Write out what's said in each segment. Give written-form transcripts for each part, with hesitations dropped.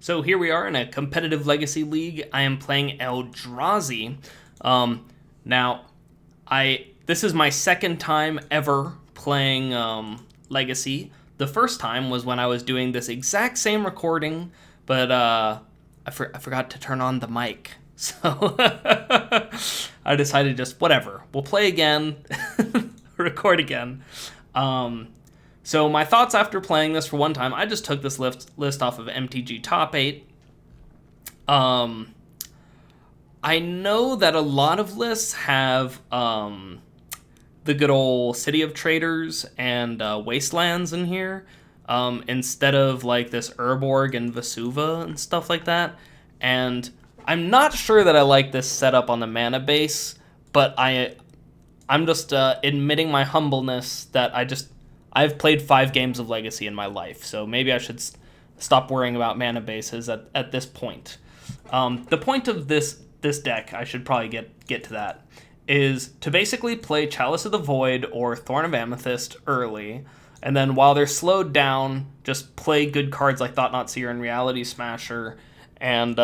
So here we are in a competitive Legacy League. I am playing Eldrazi. Now, this is my second time ever playing Legacy. The first time was when I was doing this exact same recording, but I forgot to turn on the mic. So I decided just, whatever, we'll play again, record again. So my thoughts after playing this for one time, I just took this list off of MTG Top 8. I know that a lot of lists have the good old City of Traders and Wastelands in here, instead of like this Urborg and Vesuva and stuff like that. And I'm not sure that I like this setup on the mana base, but I'm just admitting my humbleness that I've played 5 games of Legacy in my life, so maybe I should stop worrying about mana bases at this point. The point of this deck, I should probably get to that, is to basically play Chalice of the Void or Thorn of Amethyst early, and then while they're slowed down, just play good cards like Thought-Knot Seer and Reality Smasher, and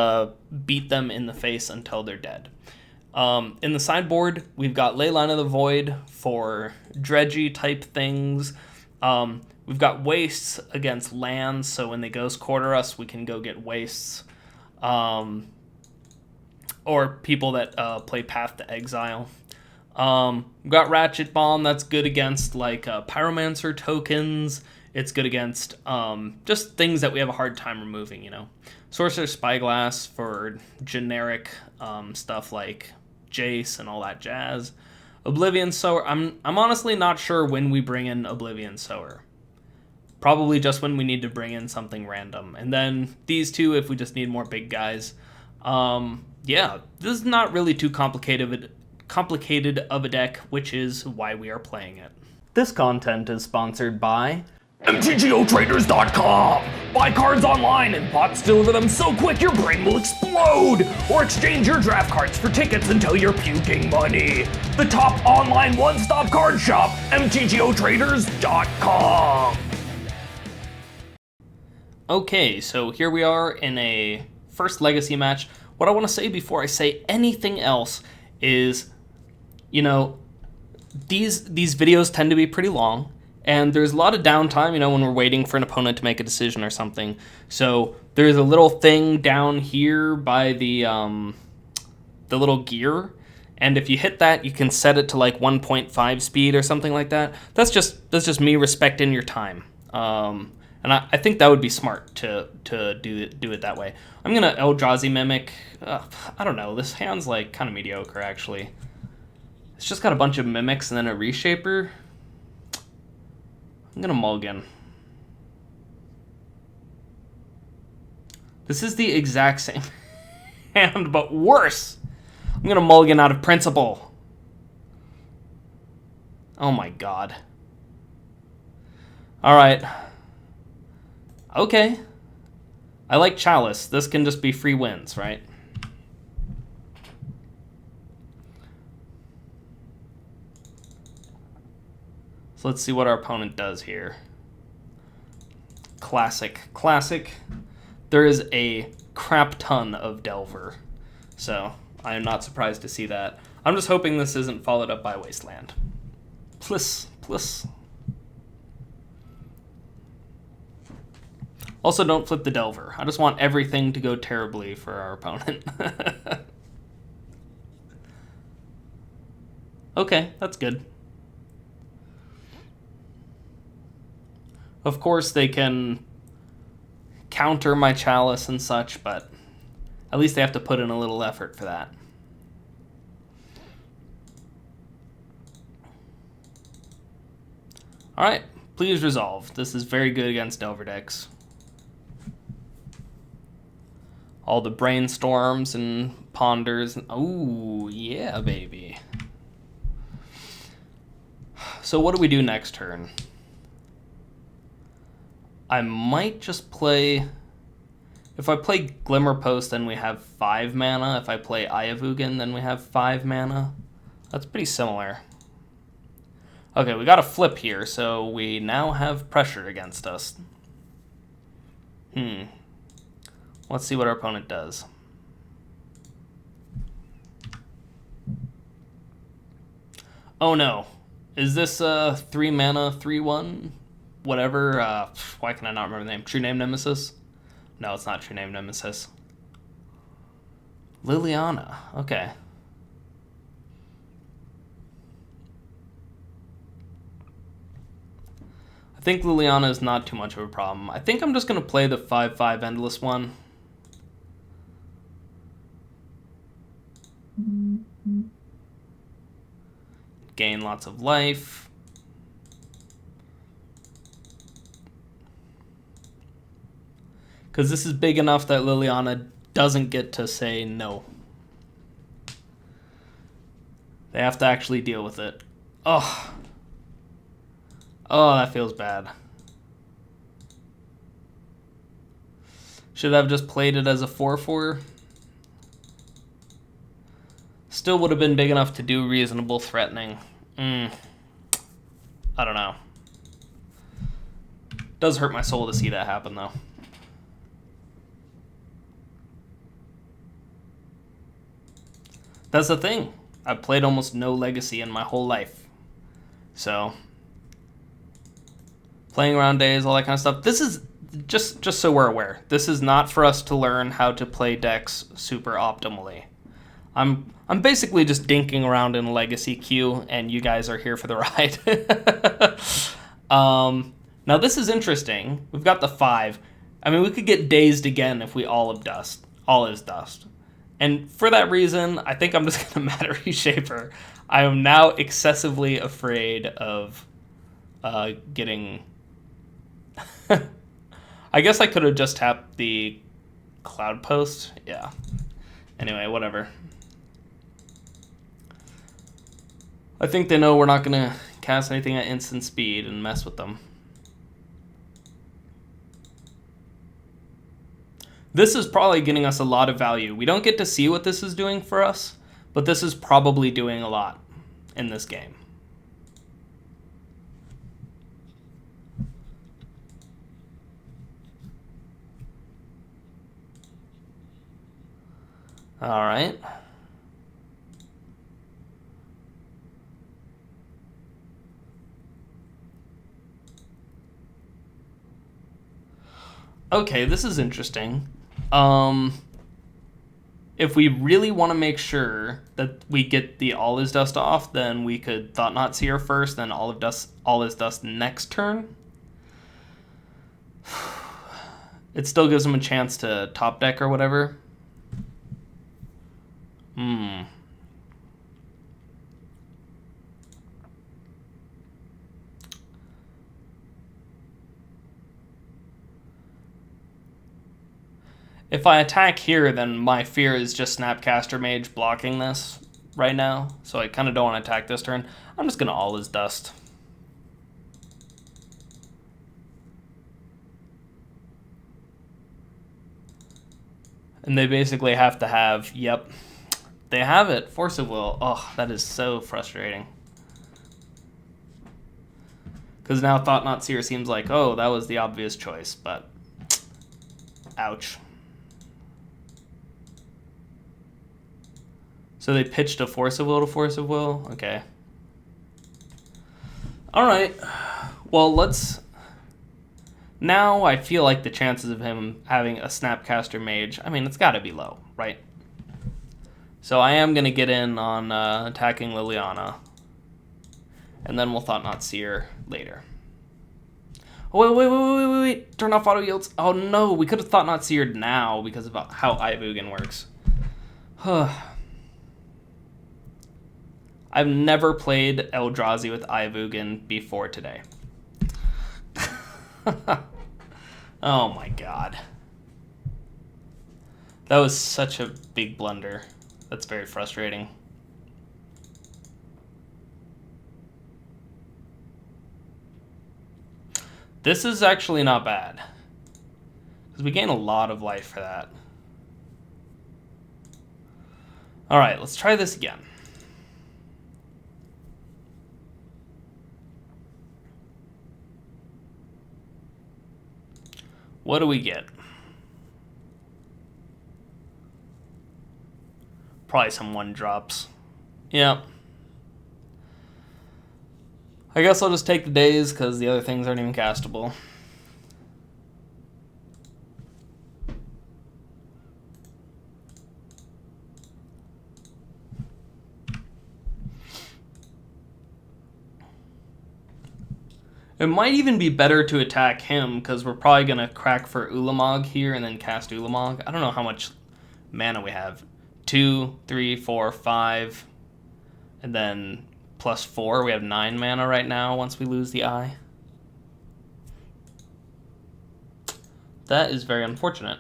beat them in the face until they're dead. In the sideboard, we've got Leyline of the Void for dredgy type things. We've got wastes against lands, so when they Ghost Quarter us, we can go get wastes. Or people that play Path to Exile. We've got Ratchet Bomb, that's good against like Pyromancer tokens. It's good against just things that we have a hard time removing, you know. Sorcerer's Spyglass for generic stuff like Jace and all that jazz. Oblivion Sower, I'm honestly not sure when we bring in Oblivion Sower. Probably just when we need to bring in something random. And then these two if we just need more big guys. Yeah, this is not really too complicated of a deck, which is why we are playing it. This content is sponsored by MTGOtraders.com! Buy cards online and bots deliver them so quick your brain will explode! Or exchange your draft cards for tickets until you're puking money! The top online one-stop card shop, MTGOtraders.com! Okay, so here we are in a first Legacy match. What I want to say before I say anything else is, you know, these videos tend to be pretty long. And there's a lot of downtime, you know, when we're waiting for an opponent to make a decision or something. So there's a little thing down here by the little gear, and if you hit that, you can set it to like 1.5 speed or something like that. That's just me respecting your time, and I think that would be smart to do it that way. I'm gonna Eldrazi Mimic. I don't know. This hand's like kind of mediocre actually. It's just got a bunch of mimics and then a reshaper. I'm gonna mulligan. This is the exact same hand, but worse. I'm gonna mulligan out of principle. Oh my god. Alright. Okay. I like Chalice. This can just be free wins, right? So let's see what our opponent does here. Classic. There is a crap ton of Delver, so I am not surprised to see that. I'm just hoping this isn't followed up by Wasteland. Plus. Also, don't flip the Delver. I just want everything to go terribly for our opponent. Okay, that's good. Of course, they can counter my Chalice and such, but at least they have to put in a little effort for that. Alright, please resolve. This is very good against Delver decks. All the brainstorms and ponders. Ooh, yeah, baby. So what do we do next turn? I might just play... If I play Glimmer Post, then we have 5 mana. If I play Ayavugan, then we have 5 mana. That's pretty similar. Okay, we got a flip here, so we now have pressure against us. What Let's see what our opponent does. Oh no. Is this 3 mana, 3/1? Whatever. Why can I not remember the name? True Name Nemesis? No, it's not True Name Nemesis. Liliana. Okay. I think Liliana is not too much of a problem. I think I'm just going to play the 5/5 Endless one. Gain lots of life. Because this is big enough that Liliana doesn't get to say no. They have to actually deal with it. Oh. Oh, that feels bad. Should I have just played it as a 4/4? Still would have been big enough to do reasonable threatening. I don't know. Does hurt my soul to see that happen, though. That's the thing. I've played almost no Legacy in my whole life. So, playing around days, all that kind of stuff. This is, just so we're aware, this is not for us to learn how to play decks super optimally. I'm basically just dinking around in a Legacy queue, and you guys are here for the ride. Now this is interesting. We've got the 5. I mean, we could get Dazed again if we all is dust. And for that reason, I think I'm just going to Matter Reshaper. I am now excessively afraid of getting... I guess I could have just tapped the Cloud Post. Yeah. Anyway, whatever. I think they know we're not going to cast anything at instant speed and mess with them. This is probably getting us a lot of value. We don't get to see what this is doing for us, but this is probably doing a lot in this game. All right. Okay, this is interesting. If we really want to make sure that we get the All Is Dust off, then we could Thought-Knot Seer first, then All Is Dust next turn. It still gives them a chance to top deck or whatever. If I attack here, then my fear is just Snapcaster Mage blocking this right now. So I kind of don't want to attack this turn. I'm just going to All Is Dust. And they basically have to have, yep, they have it, Force of Will. Oh, that is so frustrating. Because now Thought-Knot Seer seems like, oh, that was the obvious choice, but ouch. So they pitched a Force of Will to Force of Will? Okay. Alright. Well, let's... Now I feel like the chances of him having a Snapcaster Mage, I mean, it's got to be low, right? So I am going to get in on attacking Liliana. And then we'll Thought-Knot Seer later. Oh, wait. Turn off auto yields. Oh, no. We could have Thought-Knot Seered now because of how Ivugan works. I've never played Eldrazi with Ivugan before today. Oh my god. That was such a big blunder. That's very frustrating. This is actually not bad, because we gain a lot of life for that. Alright, let's try this again. What do we get? Probably some 1-drops. Yeah. I guess I'll just take the days because the other things aren't even castable. It might even be better to attack him because we're probably going to crack for Ulamog here and then cast Ulamog. I don't know how much mana we have. 2, 3, 4, 5, and then plus 4. We have 9 mana right now once we lose the eye. That is very unfortunate.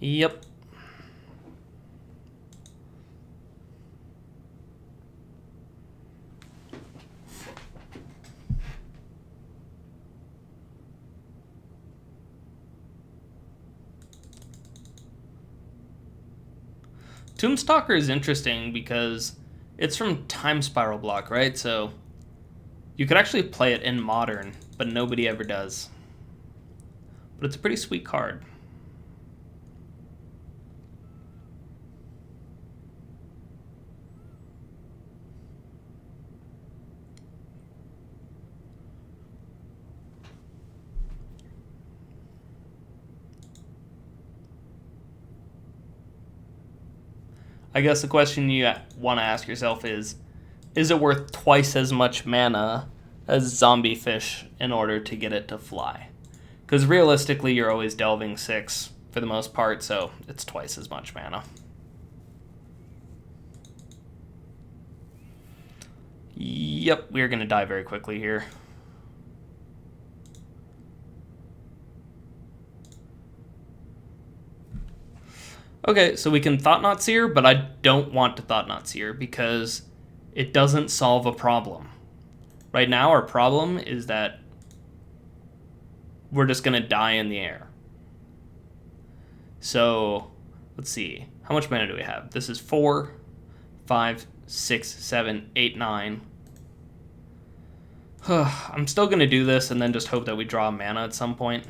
Yep. Tombstalker is interesting because it's from Time Spiral block, right? So you could actually play it in Modern, but nobody ever does. But it's a pretty sweet card. I guess the question you want to ask yourself is it worth twice as much mana as Zombie Fish in order to get it to fly? Because realistically, you're always delving 6 for the most part, so it's twice as much mana. Yep, we're going to die very quickly here. Okay, so we can Thought-Knot Seer, but I don't want to Thought-Knot Seer because it doesn't solve a problem. Right now, our problem is that we're just going to die in the air. So, let's see. How much mana do we have? This is 4, 5, 6, 7, 8, 9. I'm still going to do this and then just hope that we draw mana at some point.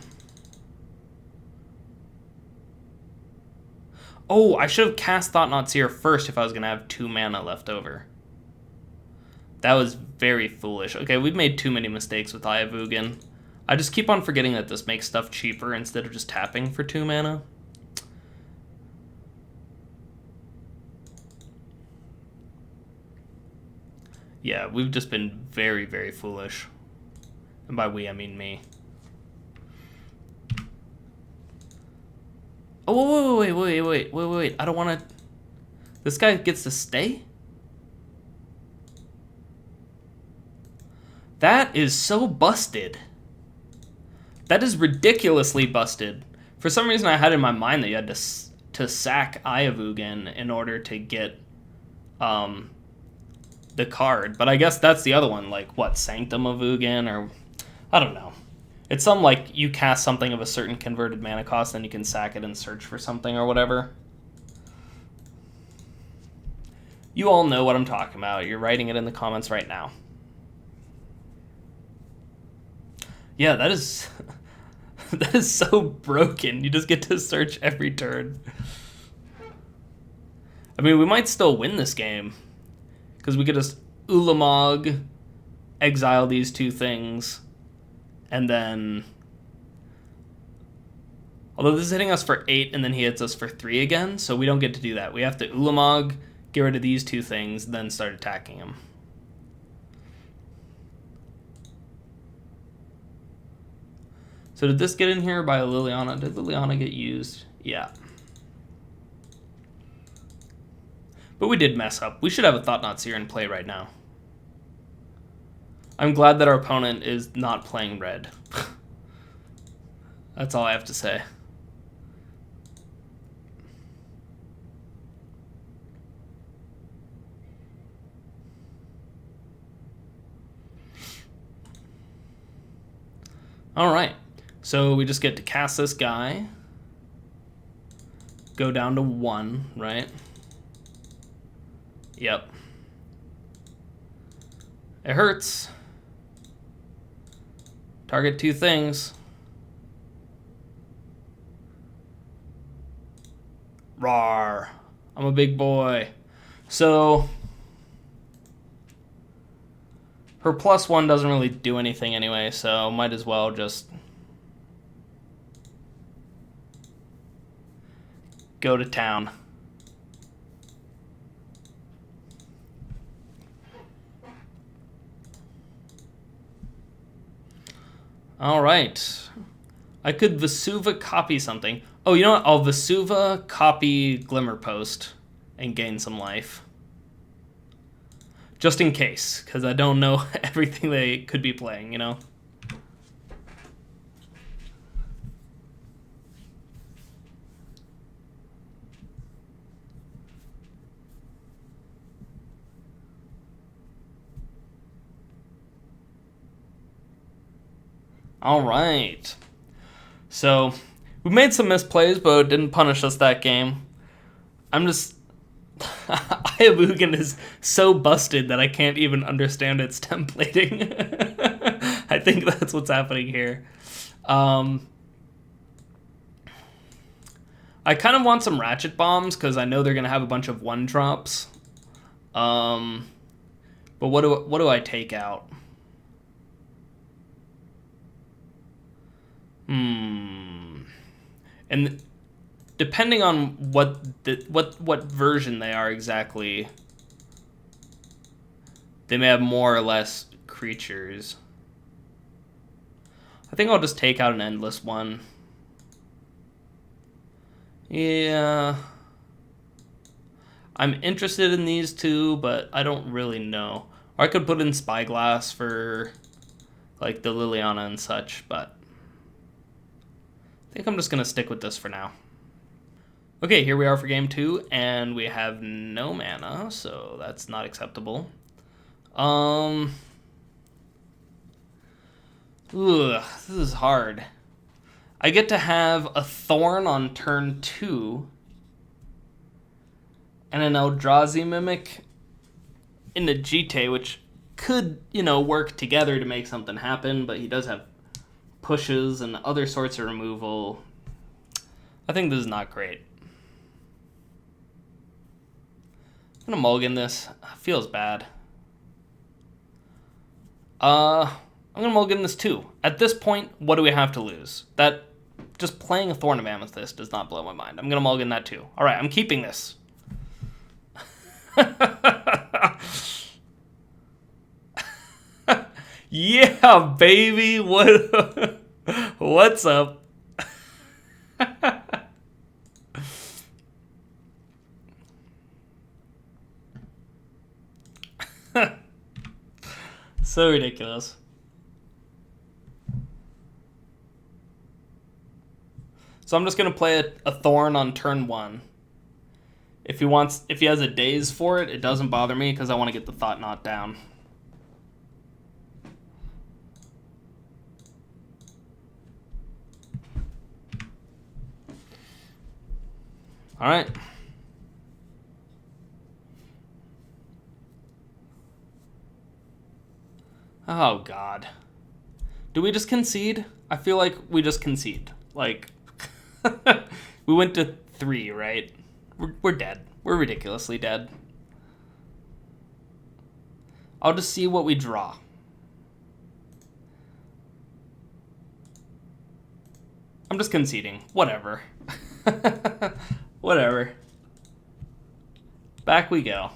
Oh, I should have cast Thought-Knot Seer first if I was going to have 2 mana left over. That was very foolish. Okay, we've made too many mistakes with Eye of Ugin. I just keep on forgetting that this makes stuff cheaper instead of just tapping for 2 mana. Yeah, we've just been very, very foolish. And by we, I mean me. Oh, wait. I don't want to... This guy gets to stay? That is so busted. That is ridiculously busted. For some reason, I had in my mind that you had to sack Eye of Ugin in order to get the card. But I guess that's the other one. Like, what, Sanctum of Ugin? Or, I don't know. It's some, like, you cast something of a certain converted mana cost, then you can sack it and search for something or whatever. You all know what I'm talking about. You're writing it in the comments right now. Yeah, that is... that is so broken. You just get to search every turn. I mean, we might still win this game. Because we could just Ulamog, exile these 2 things... And then, although this is hitting us for 8 and then he hits us for 3 again, so we don't get to do that. We have to Ulamog, get rid of these 2 things, then start attacking him. So did this get in here by Liliana? Did Liliana get used? Yeah. But we did mess up. We should have a Thought-Knot Seer in play right now. I'm glad that our opponent is not playing red. That's all I have to say. All right. So we just get to cast this guy. Go down to 1, right? Yep. It hurts. Target 2 things. Rawr. I'm a big boy. So her +1 doesn't really do anything anyway, so might as well just go to town. All right. I could Vesuva copy something. Oh, you know what? I'll Vesuva copy Glimmer Post and gain some life. Just in case, because I don't know everything they could be playing, you know? All right. So, we made some misplays, but it didn't punish us that game. I'm just... Ayabugan is so busted that I can't even understand its templating. I think that's what's happening here. I kind of want some Ratchet Bombs, because I know they're going to have a bunch of 1-drops. But what do I take out? And depending on what version they are exactly, they may have more or less creatures. I think I'll just take out an endless one. Yeah. I'm interested in these two, but I don't really know. Or I could put in Spyglass for like the Liliana and such, but I think I'm just going to stick with this for now. Okay, here we are for game 2, and we have no mana, so that's not acceptable. Ugh, this is hard. I get to have a Thorn on turn 2, and an Eldrazi Mimic in the Jite, which could, you know, work together to make something happen, but he does have pushes and other sorts of removal. I think this is not great. I'm gonna mulligan this. Feels bad. I'm gonna mulligan this too. At this point, what do we have to lose? That just playing a Thorn of Amethyst does not blow my mind. I'm gonna mulligan that too. All right, I'm keeping this. Yeah, baby. What's up? So ridiculous. So I'm just gonna play a Thorn on turn 1. If he has a Daze for it, it doesn't bother me because I want to get the Thought Knot down. All right. Oh, God. Do we just concede? I feel like we just concede. Like, we went to 3, right? We're dead. We're ridiculously dead. I'll just see what we draw. I'm just conceding. Whatever. Whatever. Back we go.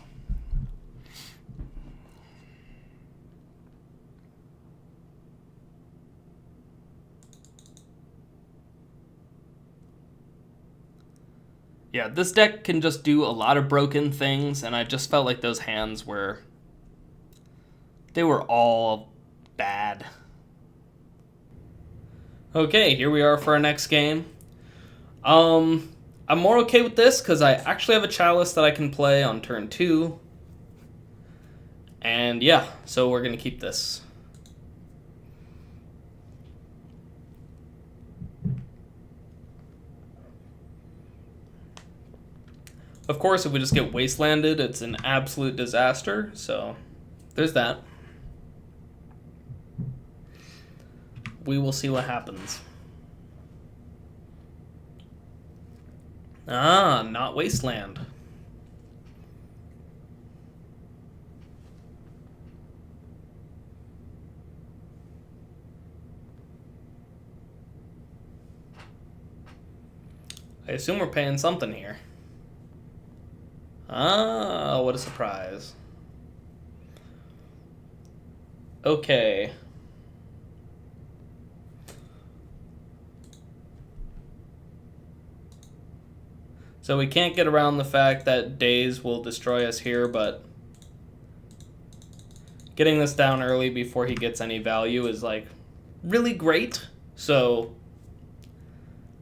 Yeah, this deck can just do a lot of broken things, and I just felt like those hands were... they were all bad. Okay, here we are for our next game. I'm more okay with this because I actually have a Chalice that I can play on turn 2. And yeah, so we're going to keep this. Of course, if we just get wastelanded, it's an absolute disaster, so there's that. We will see what happens. Ah, not wasteland. I assume we're paying something here. Ah, what a surprise. Okay. So we can't get around the fact that days will destroy us here, but getting this down early before he gets any value is like really great. So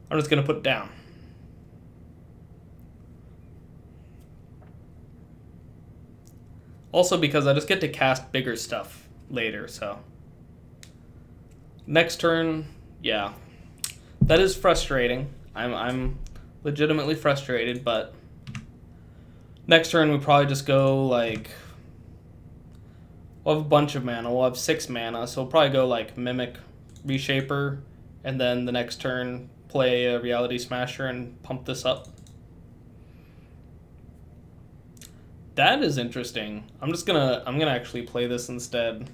I'm just going to put it down. Also because I just get to cast bigger stuff later, so. Next turn, yeah. That is frustrating. I'm legitimately frustrated, but next turn we probably just go like, we'll have a bunch of mana. We'll have 6 mana, so we'll probably go like Mimic, Reshaper, and then the next turn play a Reality Smasher and pump this up. That is interesting. I'm gonna actually play this instead.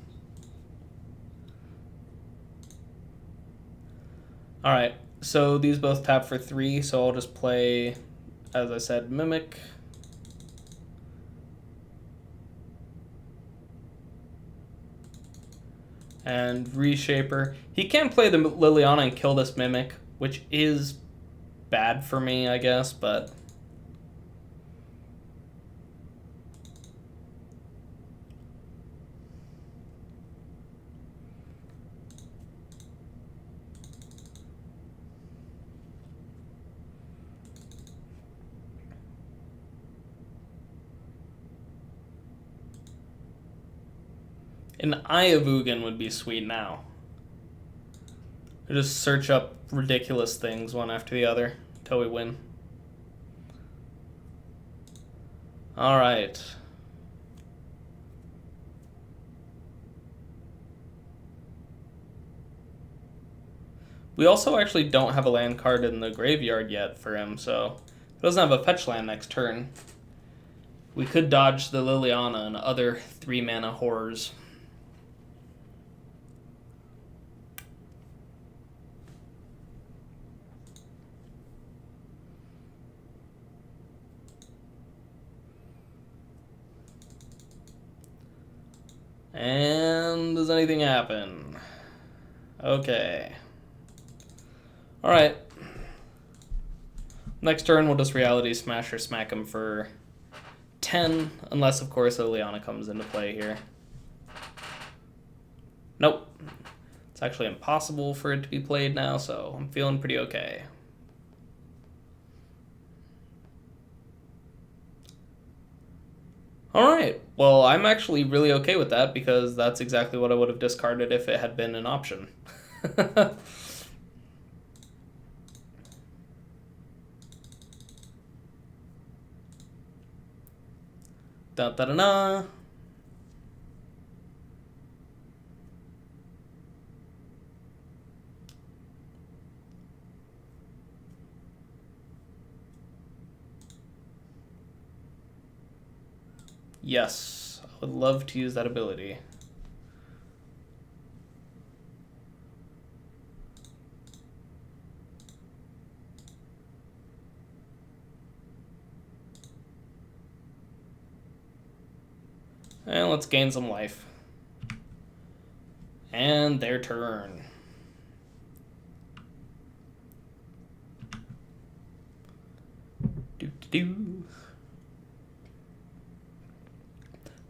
Alright, so these both tap for 3, so I'll just play, as I said, Mimic. And Reshaper. He can play the Liliana and kill this Mimic, which is bad for me, I guess, but an Eye of Ugin would be sweet now. I just search up ridiculous things one after the other until we win. Alright. We also actually don't have a land card in the graveyard yet for him, so he doesn't have a fetch land next turn. We could dodge the Liliana and other 3-mana horrors. And does anything happen? Okay. Alright. Next turn, we'll just Reality Smasher smack him for 10, unless, of course, Liliana comes into play here. Nope. It's actually impossible for it to be played now, so I'm feeling pretty okay. Alright, well, I'm actually really okay with that because that's exactly what I would have discarded if it had been an option. Da-da-da-da. Yes, I would love to use that ability. And let's gain some life. And their turn. Do-do-do.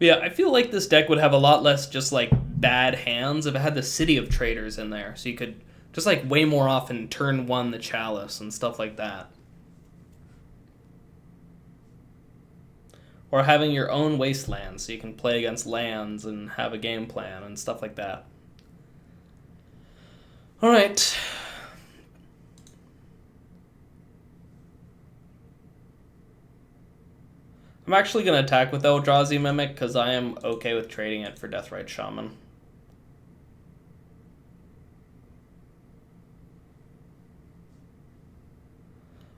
Yeah, I feel like this deck would have a lot less just like bad hands if it had the City of Traders in there. So you could just like way more often turn 1 the Chalice and stuff like that. Or having your own wastelands so you can play against lands and have a game plan and stuff like that. Alright. I'm actually going to attack with Eldrazi Mimic because I am okay with trading it for Deathrite Shaman.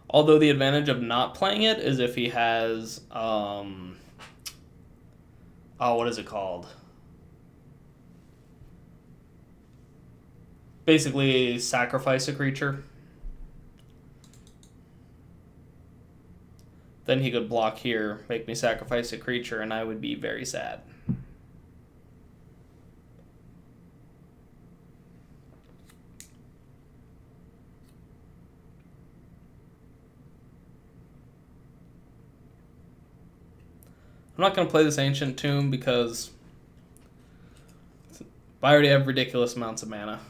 Although the advantage of not playing it is if he has, oh, what is it called? Basically, sacrifice a creature. Then he could block here, make me sacrifice a creature, and I would be very sad. I'm not going to play this Ancient Tomb because I already have ridiculous amounts of mana.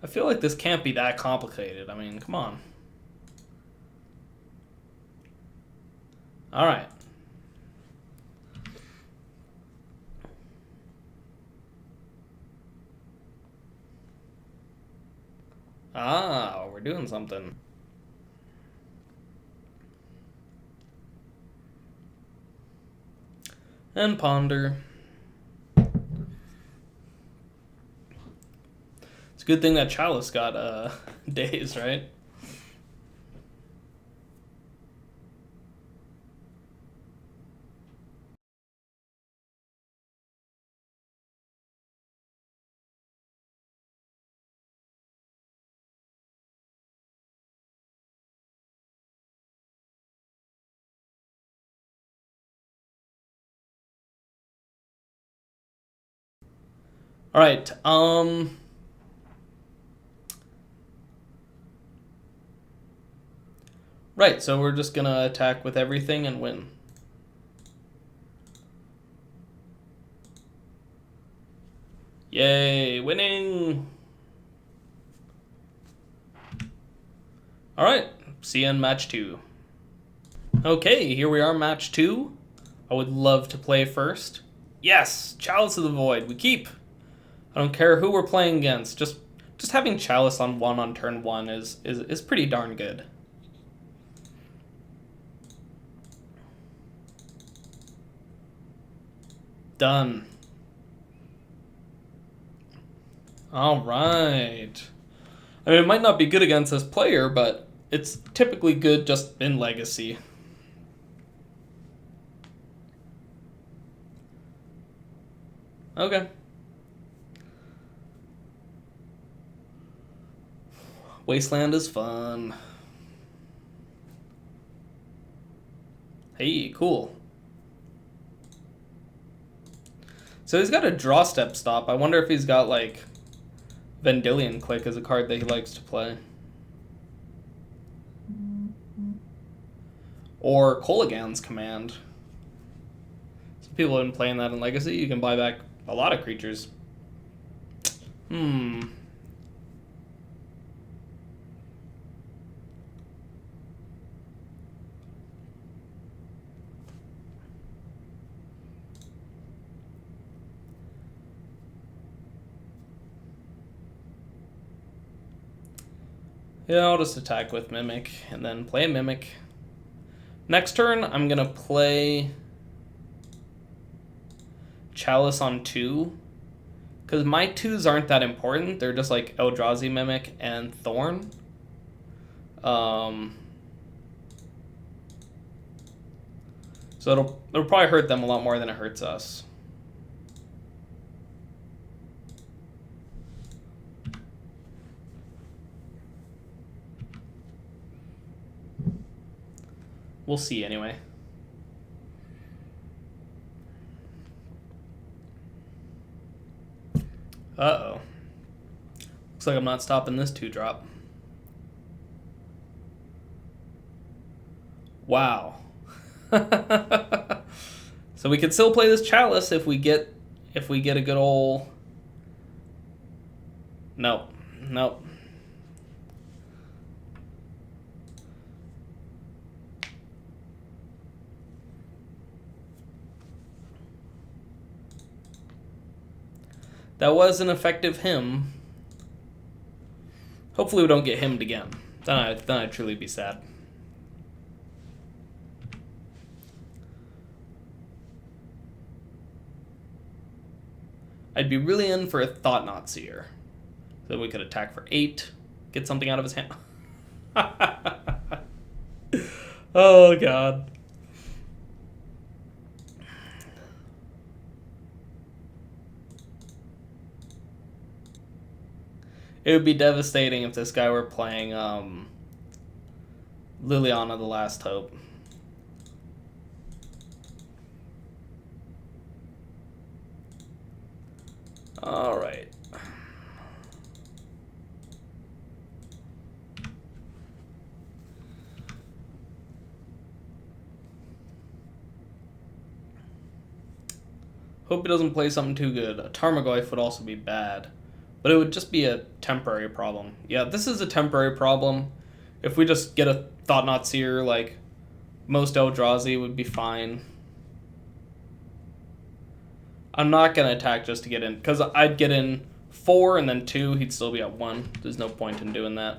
I feel like this can't be that complicated. I mean, come on. All right. Ah, we're doing something. And ponder. It's a good thing that Chalice got days, right? All right. Right, so we're just going to attack with everything and win. Yay, winning! All right, see you in match 2. Okay, here we are, match 2. I would love to play first. Yes, Chalice of the Void, we keep. I don't care who we're playing against. Just having Chalice on 1 on turn 1 is pretty darn good. Done. All right. I mean, it might not be good against this player, but it's typically good just in Legacy. Okay. Wasteland is fun. Hey, cool. So he's got a draw step stop. I wonder if he's got, like, Vendilion Click as a card that he likes to play. Or Kolaghan's Command. Some people have been playing that in Legacy. You can buy back a lot of creatures. Yeah, I'll just attack with Mimic and then play a Mimic. Next turn, I'm going to play Chalice on 2. Because my 2s aren't that important. They're just like Eldrazi Mimic and Thorn. So it'll probably hurt them a lot more than it hurts us. We'll see anyway. Uh-oh. Looks like I'm not stopping this 2-drop. Wow. So we could still play this Chalice if we get a good old... Nope. Nope. That was an effective hymn. Hopefully we don't get hymned again. Then I'd truly be sad. I'd be really in for a Thought-Knot Seer. So we could attack for 8, get something out of his hand. Oh, God. It would be devastating if this guy were playing Liliana the Last Hope. All right. Hope he doesn't play something too good. A Tarmogoyf would also be bad. But it would just be a temporary problem. Yeah, this is a temporary problem. If we just get a Thought-Knot Seer, like most Eldrazi would be fine. I'm not going to attack just to get in, because I'd get in 4 and then 2, he'd still be at 1. There's no point in doing that.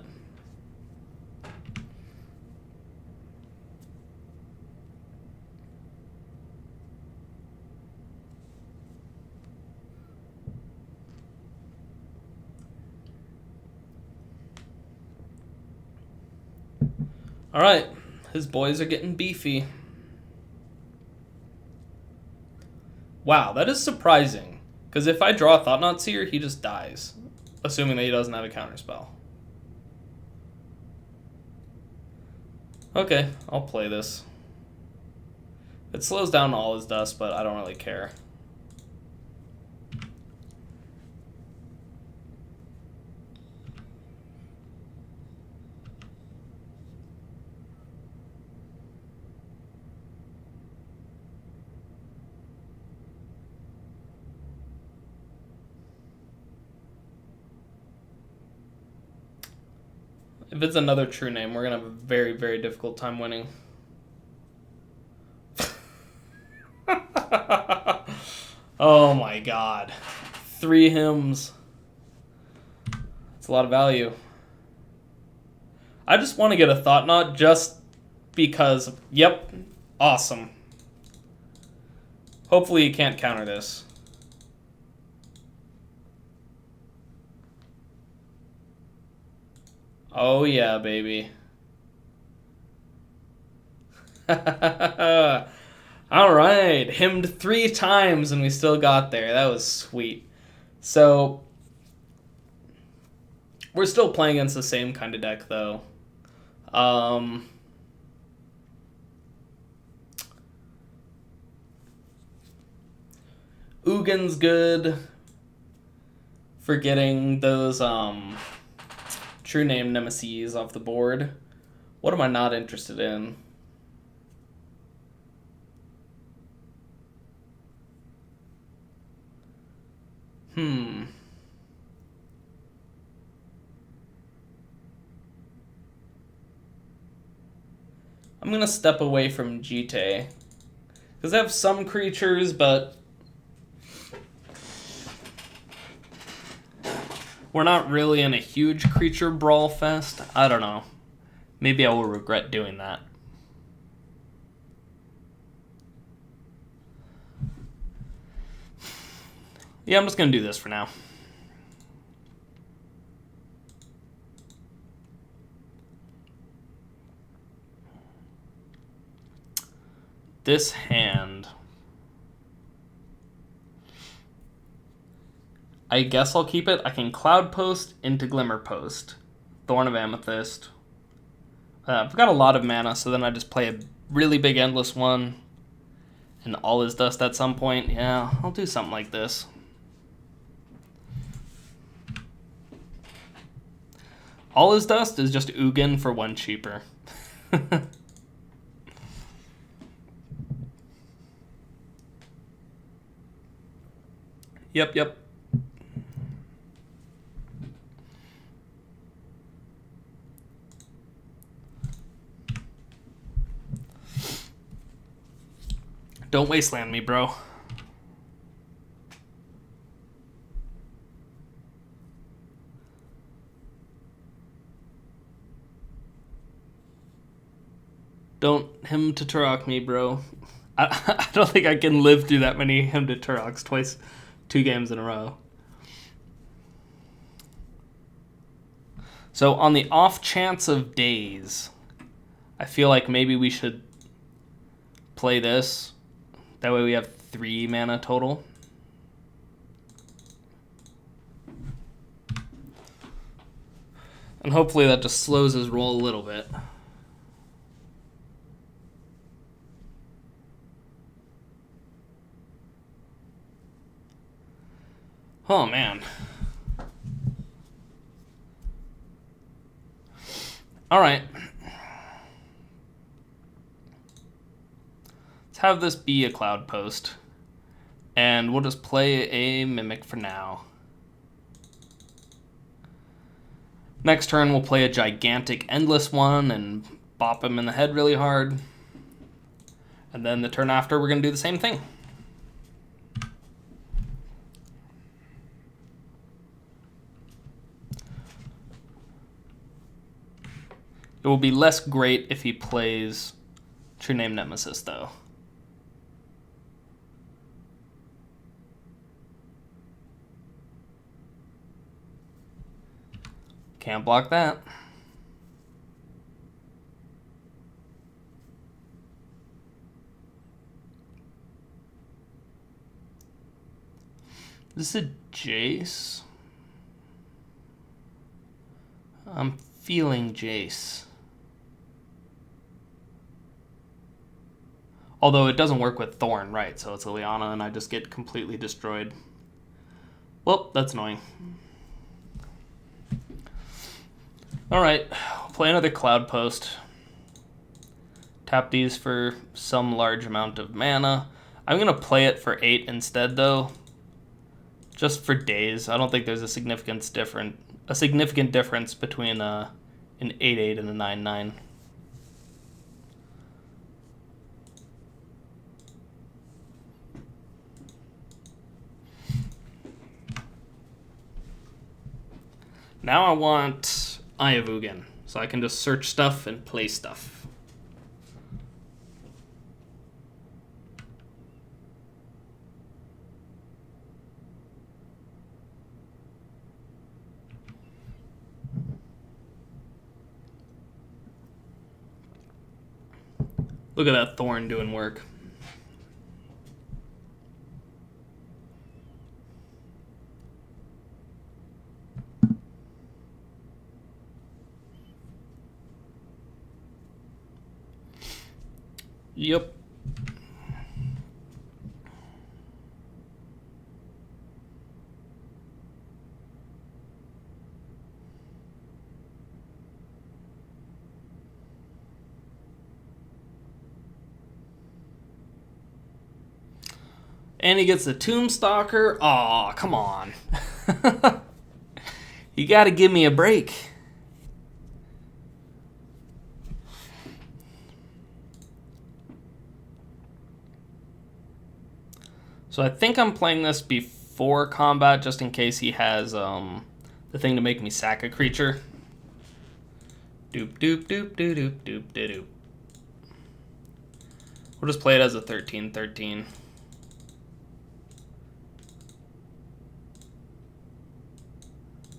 All right, his boys are getting beefy. Wow, that is surprising. Because if I draw a Thought-Knot Seer, he just dies. Assuming that he doesn't have a counterspell. Okay, I'll play this. It slows down all his dust, but I don't really care. If it's another true name, we're going to have a very, very difficult time winning. Oh my god. 3 hymns. That's a lot of value. I just want to get a Thought-Knot just because, yep, awesome. Hopefully you can't counter this. Oh yeah, baby. Alright, hymned 3 times and we still got there. That was sweet. So, we're still playing against the same kind of deck though. Ugin's good for getting those true name nemesis off the board. What am I not interested in? I'm gonna step away from Jite. Because I have some creatures, but we're not really in a huge creature brawl fest. I don't know. Maybe I will regret doing that. Yeah, I'm just going to do this for now. This hand, I guess I'll keep it. I can Cloud Post into Glimmer Post. Thorn of Amethyst. I've got a lot of mana, so then I just play a really big Endless one. And all his dust at some point. Yeah, I'll do something like this. All his dust is just Ugin for 1 cheaper. Yep. Don't wasteland me, bro. him to Turok me, bro. I don't think I can live through that many him to Turoks twice, 2 games in a row. So on the off chance of days, I feel like maybe we should play this. That way we have 3 mana total. And hopefully that just slows his roll a little bit. Oh, man. All right. Let's have this be a cloud post. And we'll just play a Mimic for now. Next turn, we'll play a gigantic endless one and bop him in the head really hard. And then the turn after, we're going to do the same thing. It will be less great if he plays True Name Nemesis, though. Can't block that. Is this a Jace? I'm feeling Jace. Although it doesn't work with Thorn, right? So it's Liliana and I just get completely destroyed. Well, that's annoying. Alright, play another Cloud Post. Tap these for some large amount of mana. I'm going to play it for 8 instead, though. Just for days. I don't think there's a significant difference between an 8/8 and a 9/9. Now I want Ayavugan, so I can just search stuff and play stuff. Look at that Thorn doing work. Yep. And he gets the Tombstalker. Aw, come on. You gotta give me a break. So I think I'm playing this before combat, just in case he has the thing to make me sack a creature. Doop doop doop doop doop doop doop. We'll just play it as a 13/13.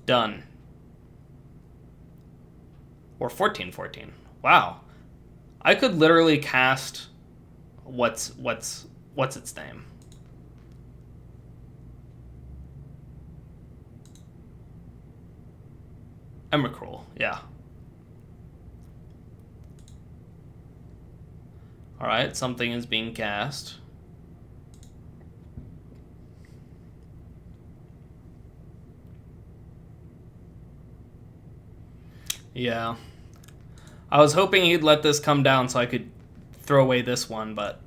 Done. Or 14/14. Wow. I could literally cast what's its name? Emrakul, yeah. Alright, something is being cast. Yeah. I was hoping he'd let this come down so I could throw away this one, but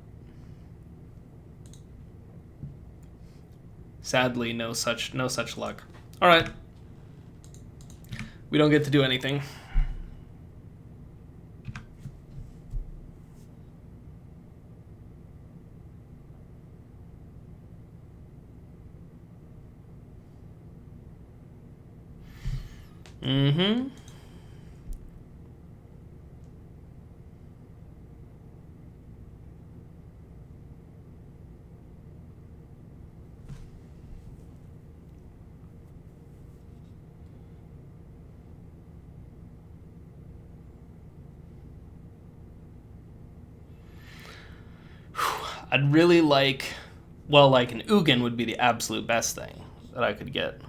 sadly no such luck. All right. We don't get to do anything. Mm-hmm. I'd really like, well, like an Ugin would be the absolute best thing that I could get.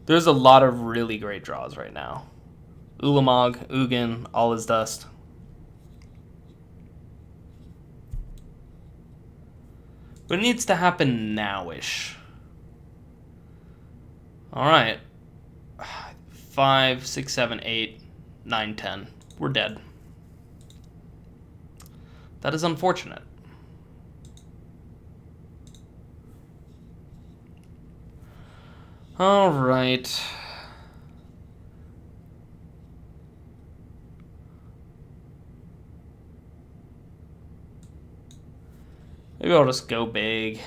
There's a lot of really great draws right now. Ulamog, Ugin, All Is Dust. But it needs to happen now-ish. Alright. 5, 6, 7, 8, 9, 10. We're dead. That is unfortunate. Alright. Maybe I'll just go big.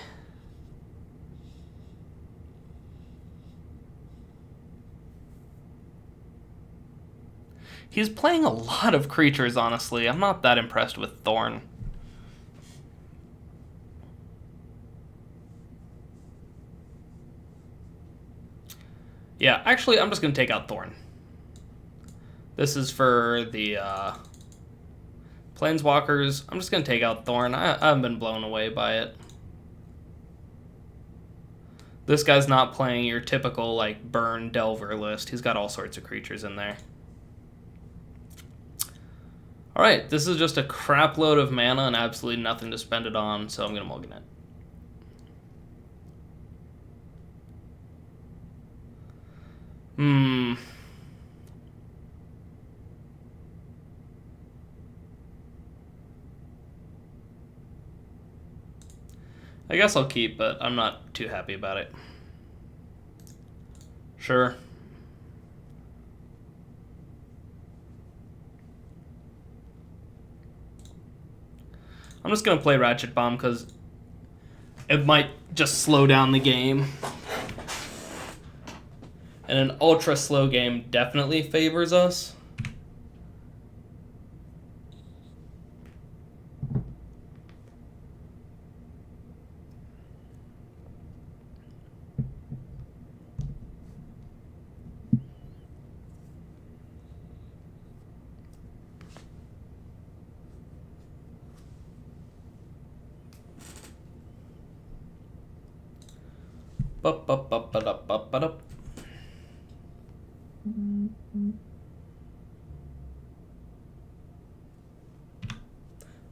He's playing a lot of creatures, honestly. I'm not that impressed with Thorn. Yeah, actually, I'm just going to take out Thorn. This is for the Planeswalkers. I'm just going to take out Thorn. I haven't been blown away by it. This guy's not playing your typical, like, burn Delver list. He's got all sorts of creatures in there. Alright, this is just a crap load of mana and absolutely nothing to spend it on, so I'm going to mulligan it. I guess I'll keep, but I'm not too happy about it. Sure. I'm just going to play Ratchet Bomb because it might just slow down the game. And an ultra slow game definitely favors us.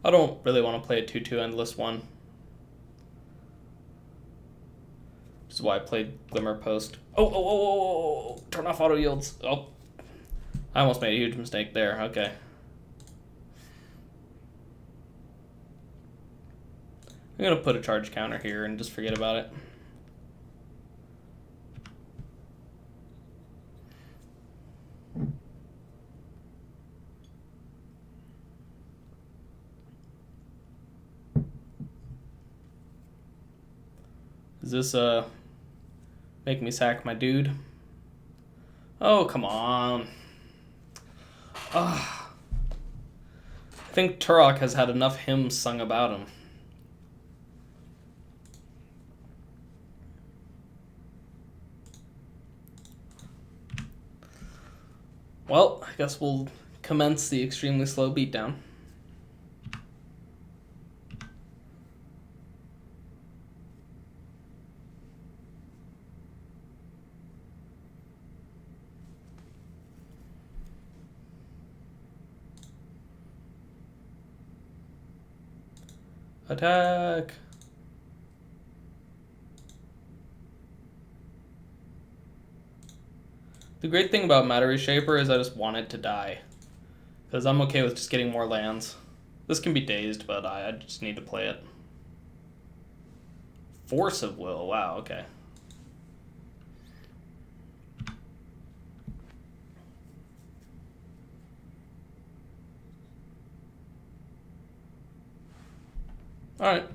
I don't really want to play a 2/2 endless one. Which is why I played Glimmer Post. Oh, turn off auto yields. Oh, I almost made a huge mistake there. Okay. I'm going to put a charge counter here and just forget about it. Does this make me sack my dude? Oh, come on. I think Turok has had enough hymns sung about him. Well, I guess we'll commence the extremely slow beatdown. Attack! The great thing about Matter Reshaper is I just want it to die. Because I'm okay with just getting more lands. This can be dazed, but I just need to play it. Force of Will, wow, okay. Alright.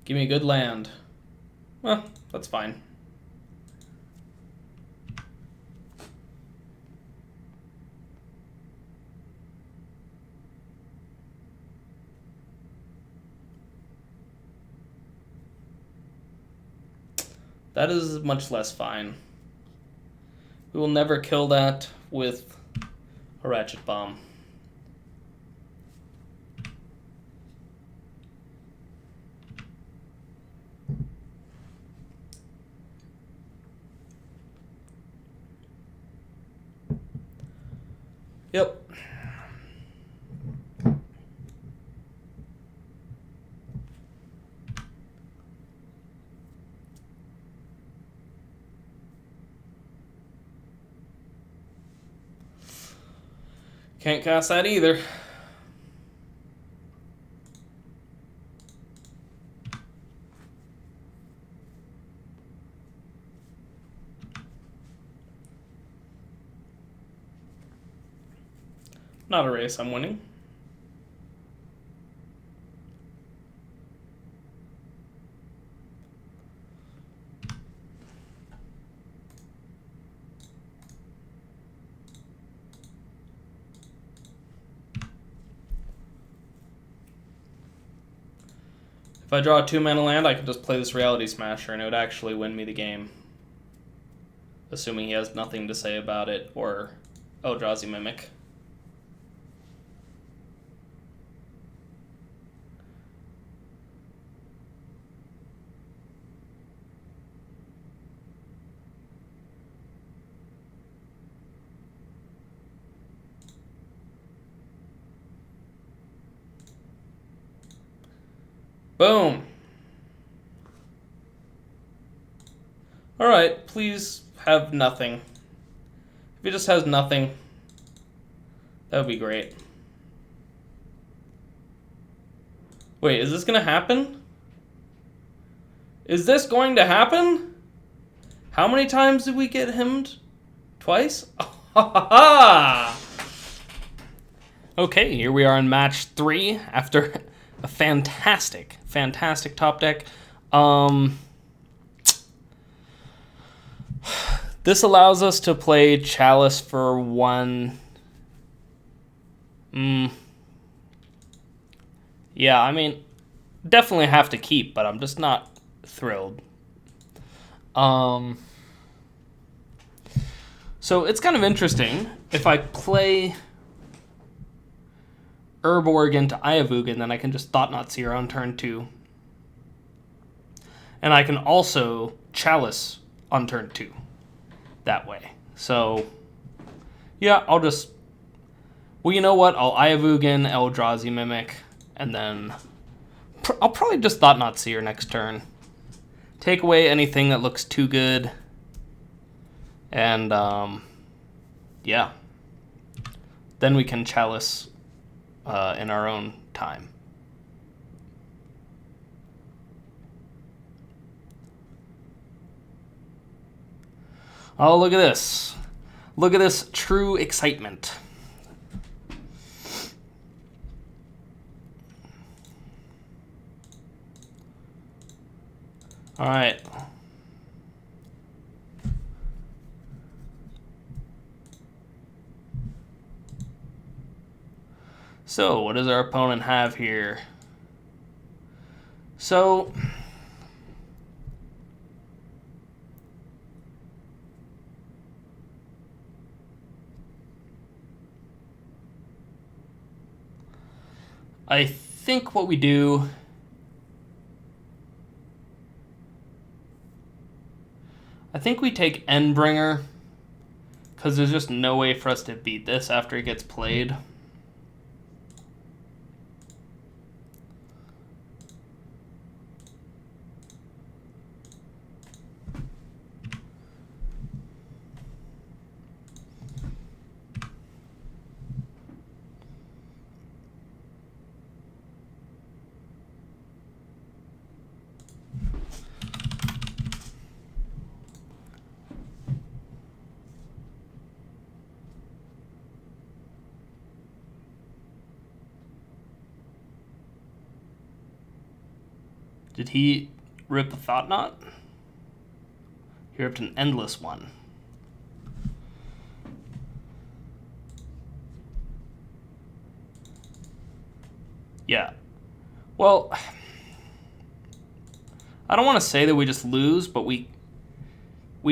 Give me a good land. Well, that's fine. That is much less fine. We will never kill that with a Ratchet Bomb. Yep. Can't cast that either. Not a race, I'm winning. If I draw a 2-mana land, I can just play this Reality Smasher and it would actually win me the game. Assuming he has nothing to say about it, or Eldrazi Mimic. Boom. Alright, please have nothing. If he just has nothing, that would be great. Wait, is this going to happen? Is this going to happen? How many times did we get himmed? Twice? Okay, here we are in match 3 after a fantastic top deck. This allows us to play Chalice for 1. Yeah, I mean, definitely have to keep, but I'm just not thrilled. So it's kind of interesting. If I play Urborg into Ayavugan, then I can just Thought-Knot Seer on turn 2. And I can also Chalice on turn 2. That way. So, yeah, I'll just... Well, you know what? I'll Ayavugan, Eldrazi Mimic, and then I'll probably just Thought-Knot Seer next turn. Take away anything that looks too good. And, yeah. Then we can Chalice in our own time. Oh, look at this. Look at this true excitement. All right. So, what does our opponent have here? So, I think what we do... I think we take Endbringer, because there's just no way for us to beat this after it gets played. Did he rip a Thought-Knot? He ripped an Endless one. Yeah. Well, I don't want to say that we just lose, but we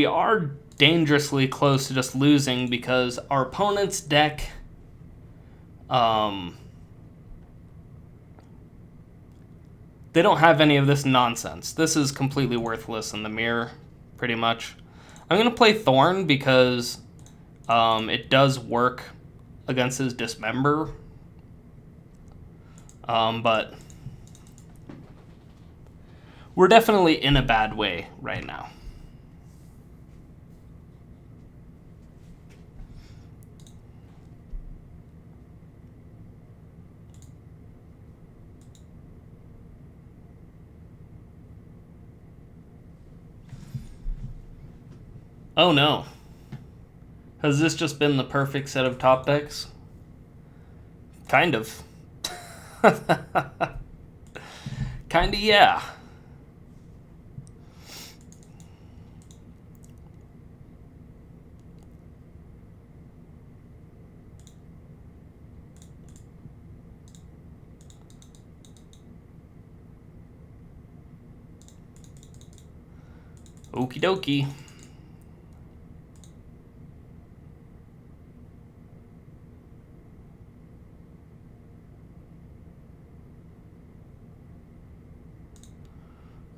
are dangerously close to just losing because our opponent's deck They don't have any of this nonsense. This is completely worthless in the mirror, pretty much. I'm going to play Thorn because it does work against his Dismember. But we're definitely in a bad way right now. Oh no. Has this just been the perfect set of top decks? Kind of. Kinda, yeah. Okie dokie.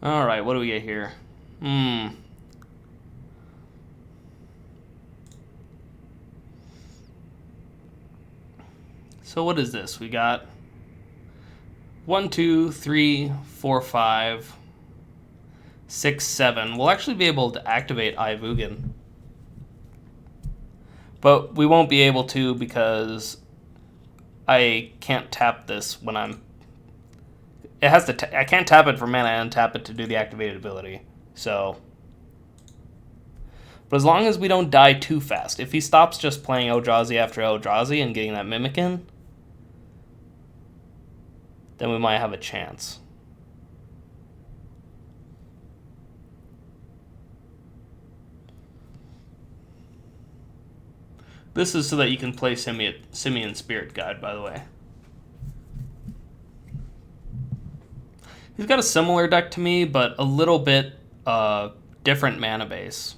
Alright, what do we get here? So what is this? We got 1, 2, 3, 4, 5, 6, 7. We'll actually be able to activate Ivugan. But we won't be able to because I can't tap this when I'm... It has to. I can't tap it for mana and tap it to do the activated ability. So, but as long as we don't die too fast, if he stops just playing Eldrazi after Eldrazi and getting that Mimic in, then we might have a chance. This is so that you can play Simian Spirit Guide, by the way. He's got a similar deck to me, but a little bit different mana base.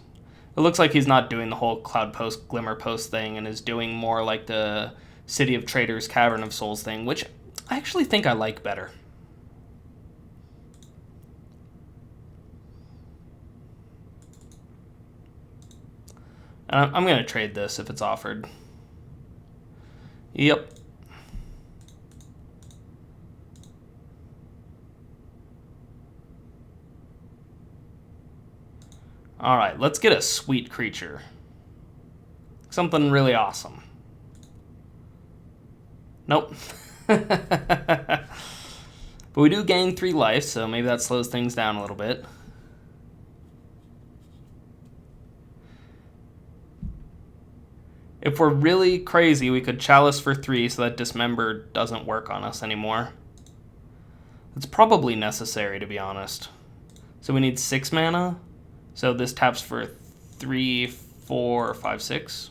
It looks like he's not doing the whole Cloud Post, Glimmer Post thing and is doing more like the City of Traders, Cavern of Souls thing, which I actually think I like better. And I'm going to trade this if it's offered. Yep. Alright, let's get a sweet creature. Something really awesome. Nope. But we do gain 3 life, so maybe that slows things down a little bit. If we're really crazy, we could Chalice for 3 so that Dismember doesn't work on us anymore. It's probably necessary, to be honest. So we need 6 mana. So this taps for 3, 4, 5, 6.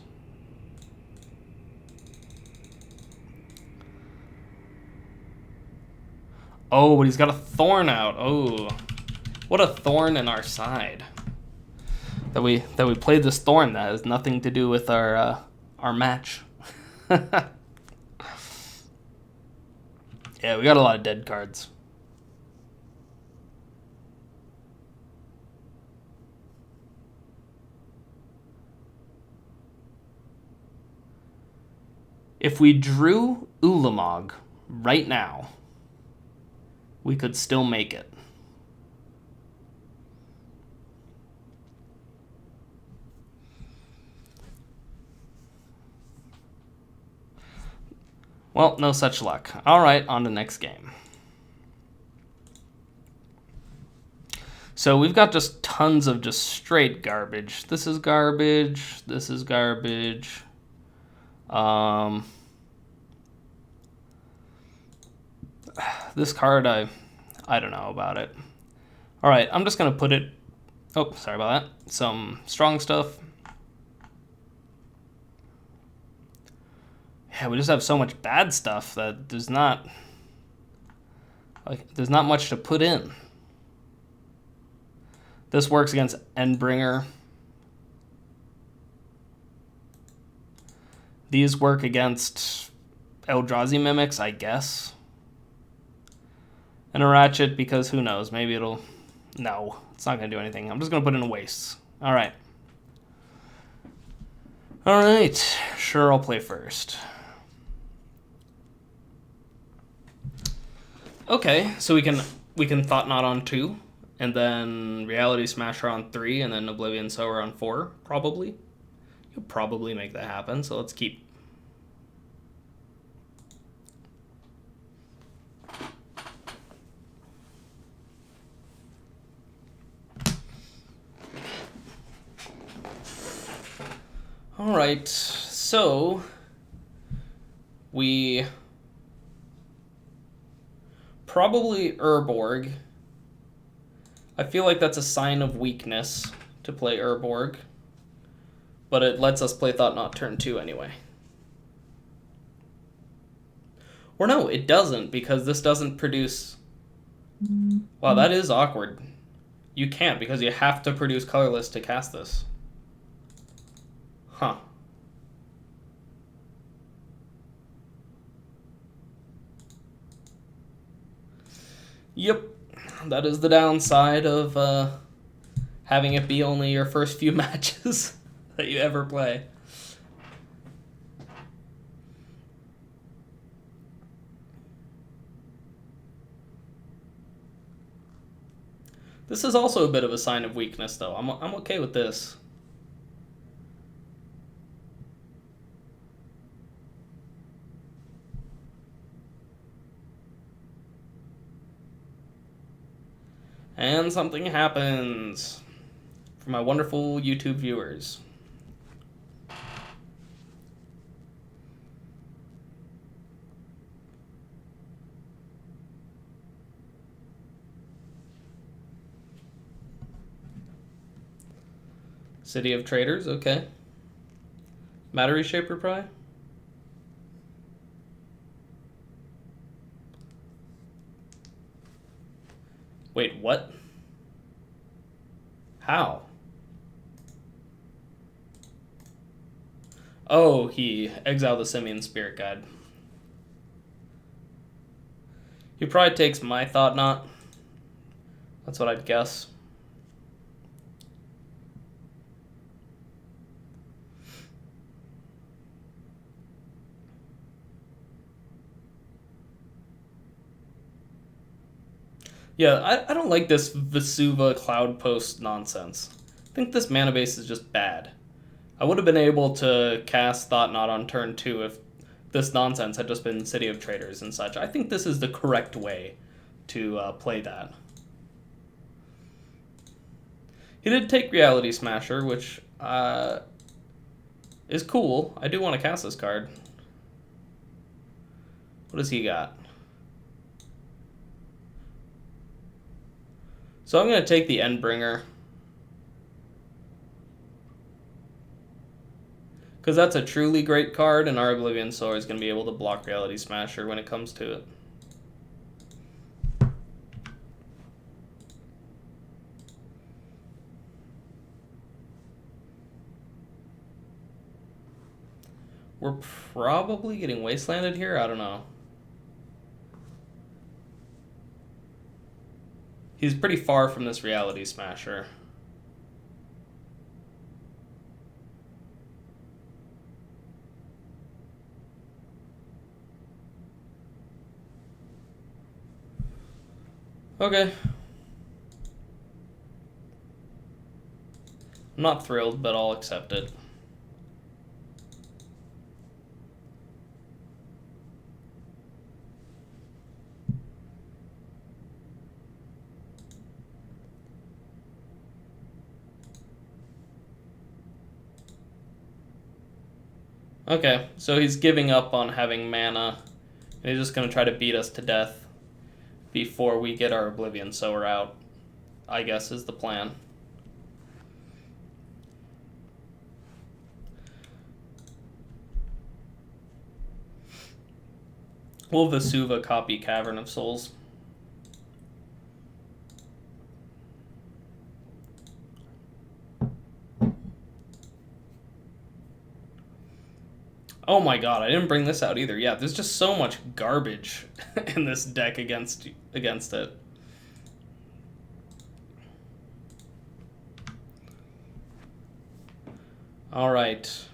Oh, but he's got a Thorn out. Oh, what a thorn in our side. That we played this Thorn that has nothing to do with our match. Yeah, we got a lot of dead cards. If we drew Ulamog right now, we could still make it. Well, no such luck. All right, on to next game. So we've got just tons of just straight garbage. This is garbage. This is garbage. This card, I don't know about it. All right, I'm just gonna put it. Oh, sorry about that. Some strong stuff. Yeah, we just have so much bad stuff that there's not much to put in. This works against Endbringer. These work against Eldrazi Mimics, I guess. And a Ratchet because who knows, maybe it'll... No, it's not going to do anything. I'm just going to put in Wastes. Alright. Alright, sure, I'll play first. Okay, so we can Thought Knot on 2, and then Reality Smasher on 3, and then Oblivion Sower on 4, probably. You'll probably make that happen, so let's keep. Alright, so we probably Urborg. I feel like that's a sign of weakness to play Urborg, but it lets us play Thought Knot turn 2 anyway. Or no, it doesn't, because this doesn't produce... Wow, that is awkward. You can't, because you have to produce colorless to cast this. Huh. Yep, that is the downside of having it be only your first few matches that you ever play. This is also a bit of a sign of weakness, though. I'm okay with this. And something happens for my wonderful YouTube viewers. City of Traders, okay. Matter Reshaper Pry? Wait, what? How? Oh, he exiled the Simian Spirit Guide. He probably takes my Thought Knot. That's what I'd guess. Yeah, I don't like this Vesuva Cloud Post nonsense. I think this mana base is just bad. I would have been able to cast Thought Knot on turn 2 if this nonsense had just been City of Traders and such. I think this is the correct way to play that. He did take Reality Smasher, which is cool. I do want to cast this card. What does he got? So I'm going to take the Endbringer. Because that's a truly great card, and our Oblivion Sower is going to be able to block Reality Smasher when it comes to it. We're probably getting Wastelanded here? I don't know. He's pretty far from this Reality Smasher. Okay. I'm not thrilled, but I'll accept it. Okay, so he's giving up on having mana, and he's just going to try to beat us to death before we get our Oblivion Sower out, I guess is the plan. We'll Vesuva copy Cavern of Souls. Oh my god, I didn't bring this out either. Yeah, there's just so much garbage in this deck against it. All right.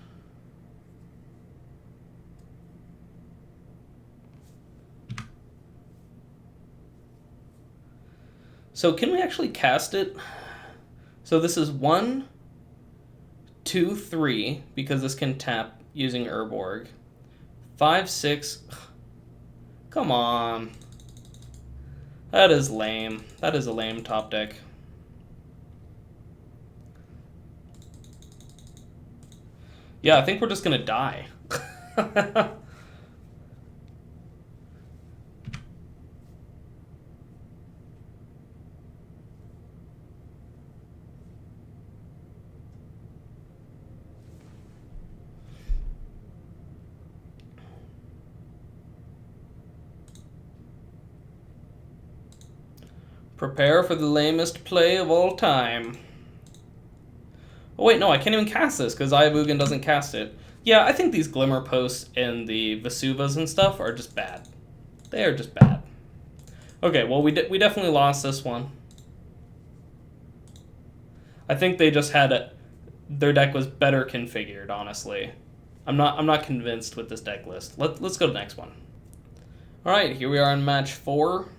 So can we actually cast it? So this is 1, 2, 3, because this can tap using Urborg. 5, 6. Come on. That is lame. That is a lame top deck. Yeah, I think we're just gonna die. Prepare for the lamest play of all time. Oh wait, no, I can't even cast this because Ayabugan doesn't cast it. Yeah, I think these Glimmer Posts and the Vesuvas and stuff are just bad. They are just bad. Okay, well we definitely lost this one. I think they just had their deck was better configured, honestly. I'm not convinced with this deck list. Let's go to the next one. All right, here we are in match 4.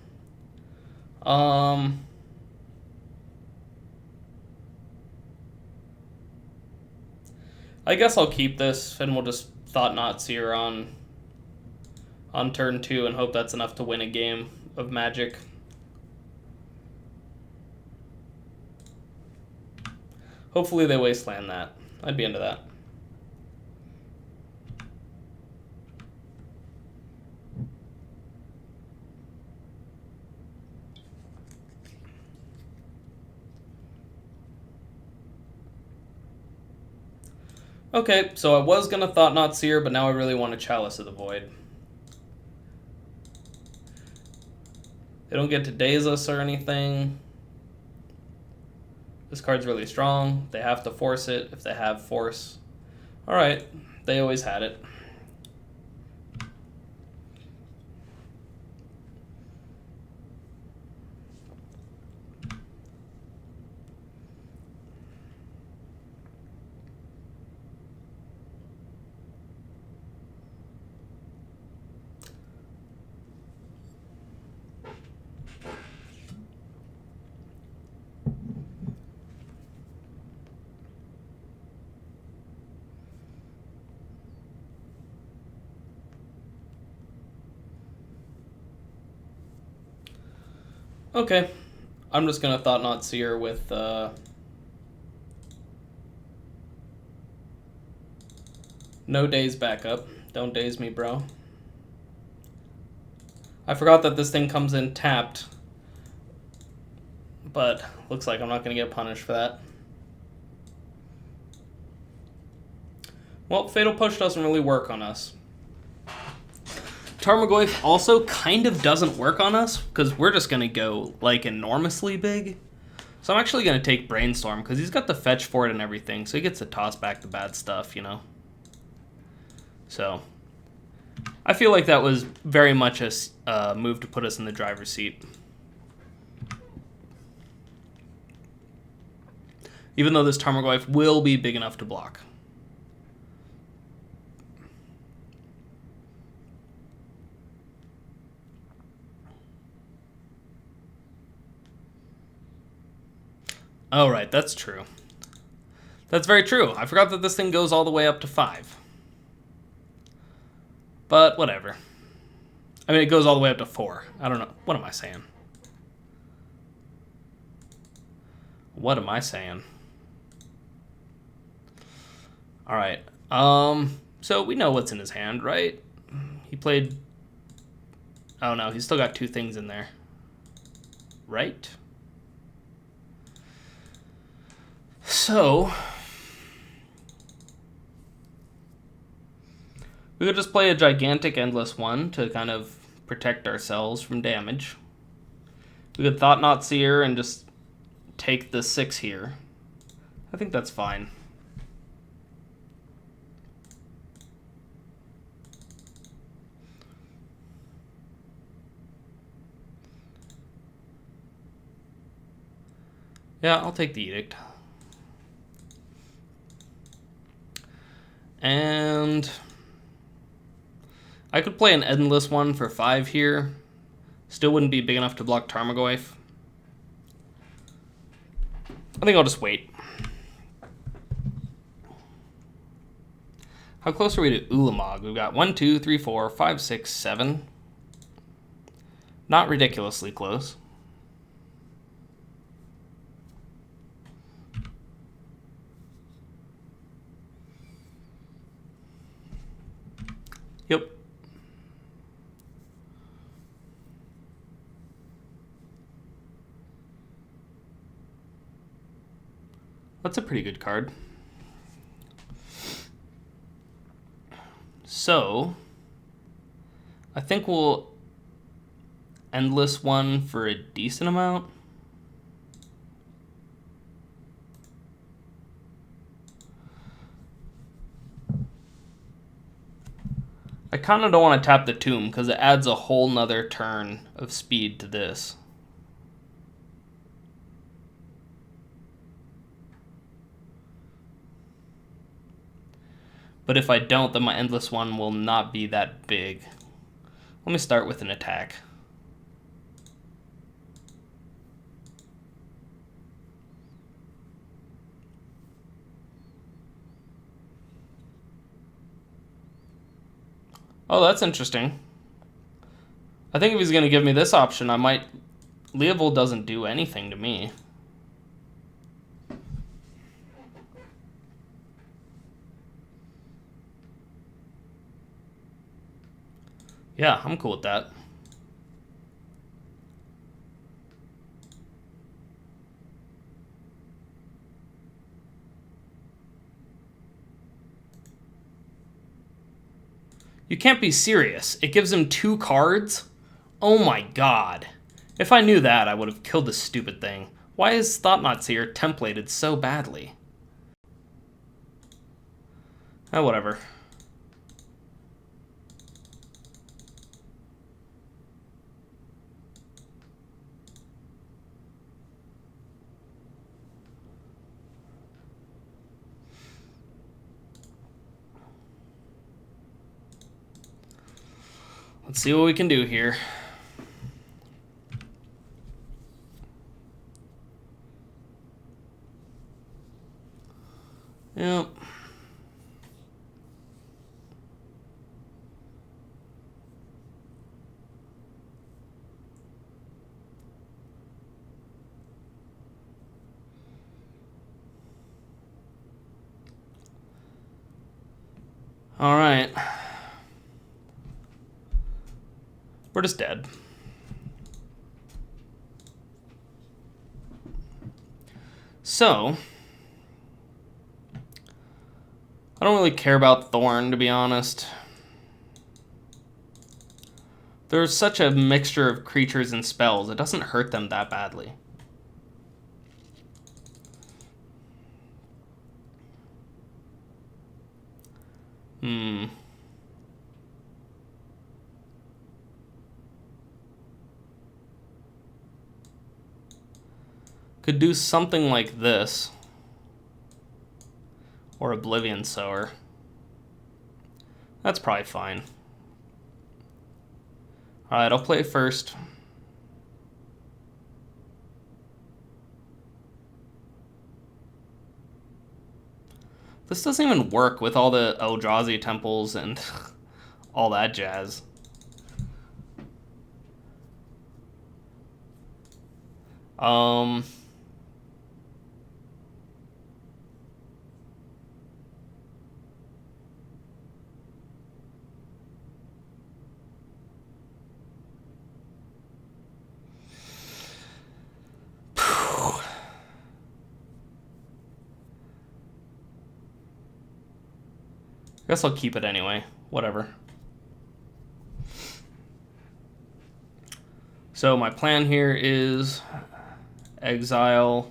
I guess I'll keep this, and we'll just Thought-Knot Seer on turn 2 and hope that's enough to win a game of Magic. Hopefully they wasteland that. I'd be into that. Okay, so I was gonna Thought-Knot Seer, but now I really want a Chalice of the Void. They don't get to daze us or anything. This card's really strong. They have to force it if they have force. Alright, they always had it. Okay, I'm just gonna Thought-Knot Seer with no daze backup. Don't daze me, bro. I forgot that this thing comes in tapped, but looks like I'm not gonna get punished for that. Well, Fatal Push doesn't really work on us. Tarmogoyf also kind of doesn't work on us because we're just going to go like enormously big. So I'm actually going to take Brainstorm because he's got the fetch for it and everything, so he gets to toss back the bad stuff, you know? So I feel like that was very much a move to put us in the driver's seat. Even though this Tarmogoyf will be big enough to block. Oh, right, that's true. That's very true. I forgot that this thing goes all the way up to 5. But whatever. I mean, it goes all the way up to 4. I don't know. What am I saying? What am I saying? All right. So we know what's in his hand, right? He played... Oh, no, he's still got 2 things in there. Right? So, we could just play a gigantic Endless One to kind of protect ourselves from damage. We could Thought-Knot Seer and just take the 6 here. I think that's fine. Yeah, I'll take the Edict. And I could play an Endless one for 5 here. Still wouldn't be big enough to block Tarmogoyf. I think I'll just wait. How close are we to Ulamog? We've got 1, 2, 3, 4, 5, 6, 7. Not ridiculously close. Yep. That's a pretty good card. So, I think we'll Endless one for a decent amount. I kind of don't want to tap the Tomb because it adds a whole nother turn of speed to this. But if I don't, then my Endless one will not be that big. Let me start with an attack. Oh, that's interesting. I think if he's going to give me this option, I might... Leovold doesn't do anything to me. Yeah, I'm cool with that. You can't be serious. It gives him 2 cards? Oh my god. If I knew that, I would have killed this stupid thing. Why is Thought-Knot here templated so badly? Oh, whatever. Let's see what we can do here. Yep. All right. We're just dead. So, I don't really care about Thorn, to be honest. There's such a mixture of creatures and spells, it doesn't hurt them that badly. Could do something like this. Or Oblivion Sower. That's probably fine. Alright, I'll play first. This doesn't even work with all the Eldrazi temples and all that jazz. I guess I'll keep it anyway. Whatever. So my plan here is exile,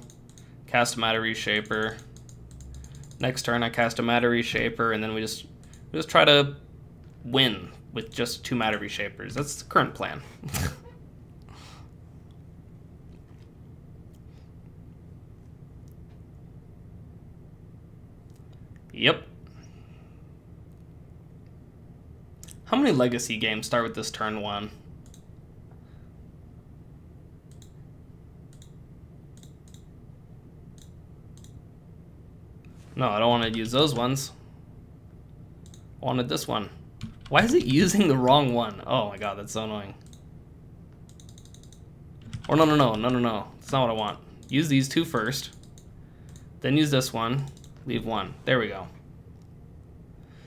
cast a Matter Reshaper. Next turn I cast a Matter Reshaper, and then we just try to win with just 2 Matter Reshapers. That's the current plan. Yep. How many legacy games start with this turn 1? No, I don't want to use those ones. I wanted this one. Why is it using the wrong one? Oh my god, that's so annoying. Or no. That's not what I want. Use these 2 first. Then use this one. Leave 1. There we go.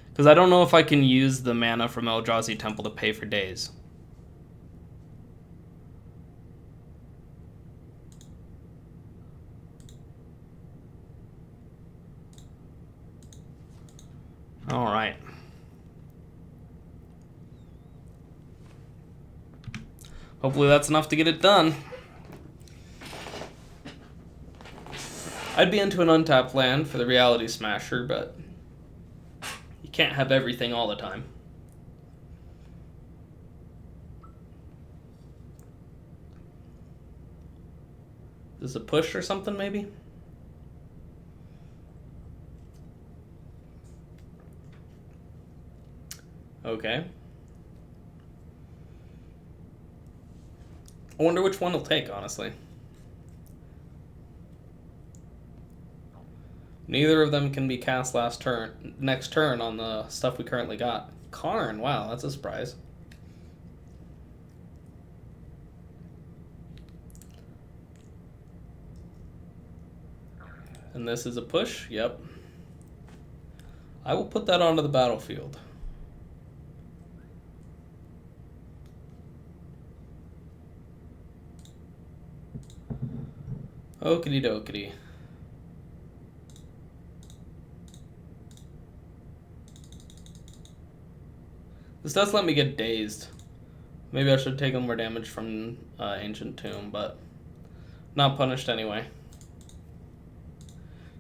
Because I don't know if I can use the mana from Eldrazi Temple to pay for days. Alright. Hopefully that's enough to get it done. I'd be into an untapped land for the Reality Smasher, but you can't have everything all the time. Is this a push or something, maybe? Okay. I wonder which one he'll take, honestly. Neither of them can be cast next turn on the stuff we currently got. Karn, wow, that's a surprise. And this is a push, yep. I will put that onto the battlefield. Okie dokie. This does let me get dazed. Maybe I should take more damage from Ancient Tomb, but not punished anyway.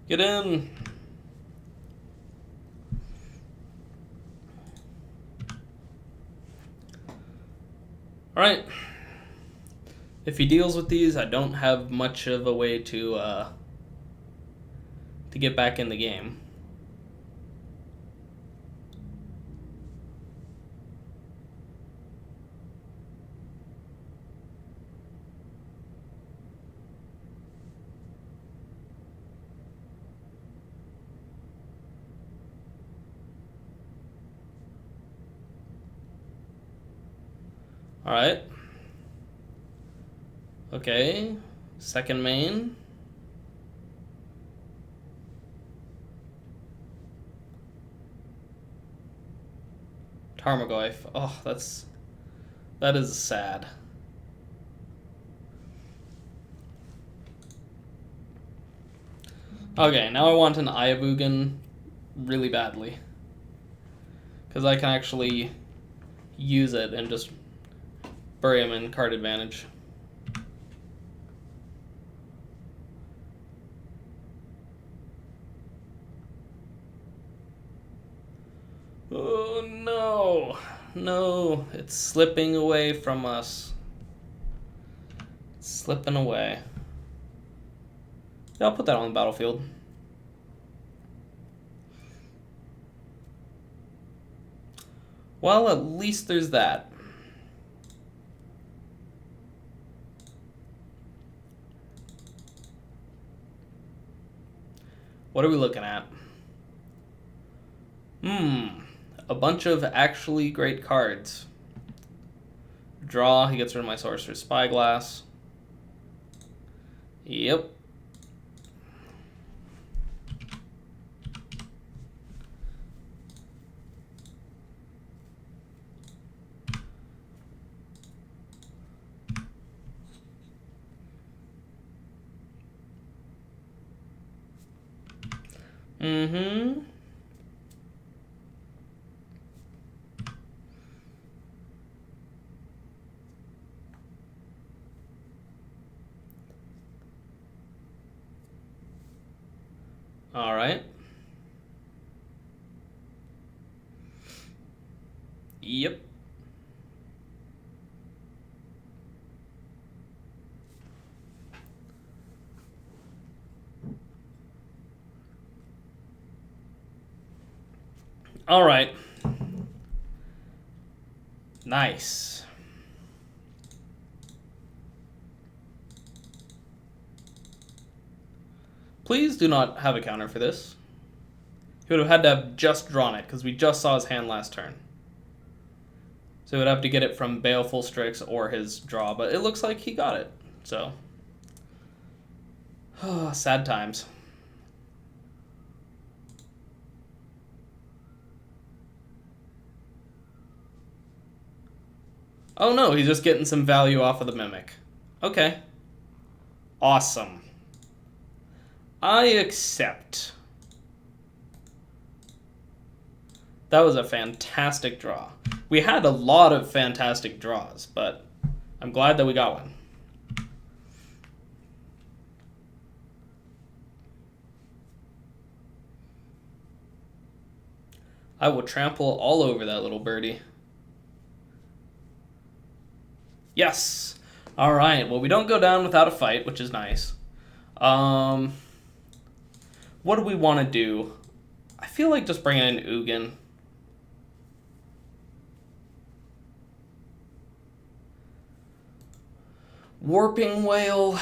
Get in! Alright. If he deals with these, I don't have much of a way to get back in the game. Alright. Okay. Second main. Tarmogoyf. Oh, that is sad. Okay, now I want an Ayavugan really badly. Because I can actually use it and just bury him in card advantage. Oh no, no, it's slipping away from us. It's slipping away. Yeah, I'll put that on the battlefield. Well, at least there's that. What are we looking at? A bunch of actually great cards. Draw, he gets rid of my Sorcerer's Spyglass. Yep. Mm-hmm. All right. Yep. All right. Nice. Please do not have a counter for this. He would have had to have just drawn it, because we just saw his hand last turn. So he would have to get it from Baleful Strix or his draw, but it looks like he got it. So, sad times. Oh no, he's just getting some value off of the Mimic. Okay. Awesome. I accept. That was a fantastic draw. We had a lot of fantastic draws, but I'm glad that we got one. I will trample all over that little birdie. Yes! Alright, well we don't go down without a fight, which is nice. What do we want to do? I feel like just bringing in Ugin. Warping Whale.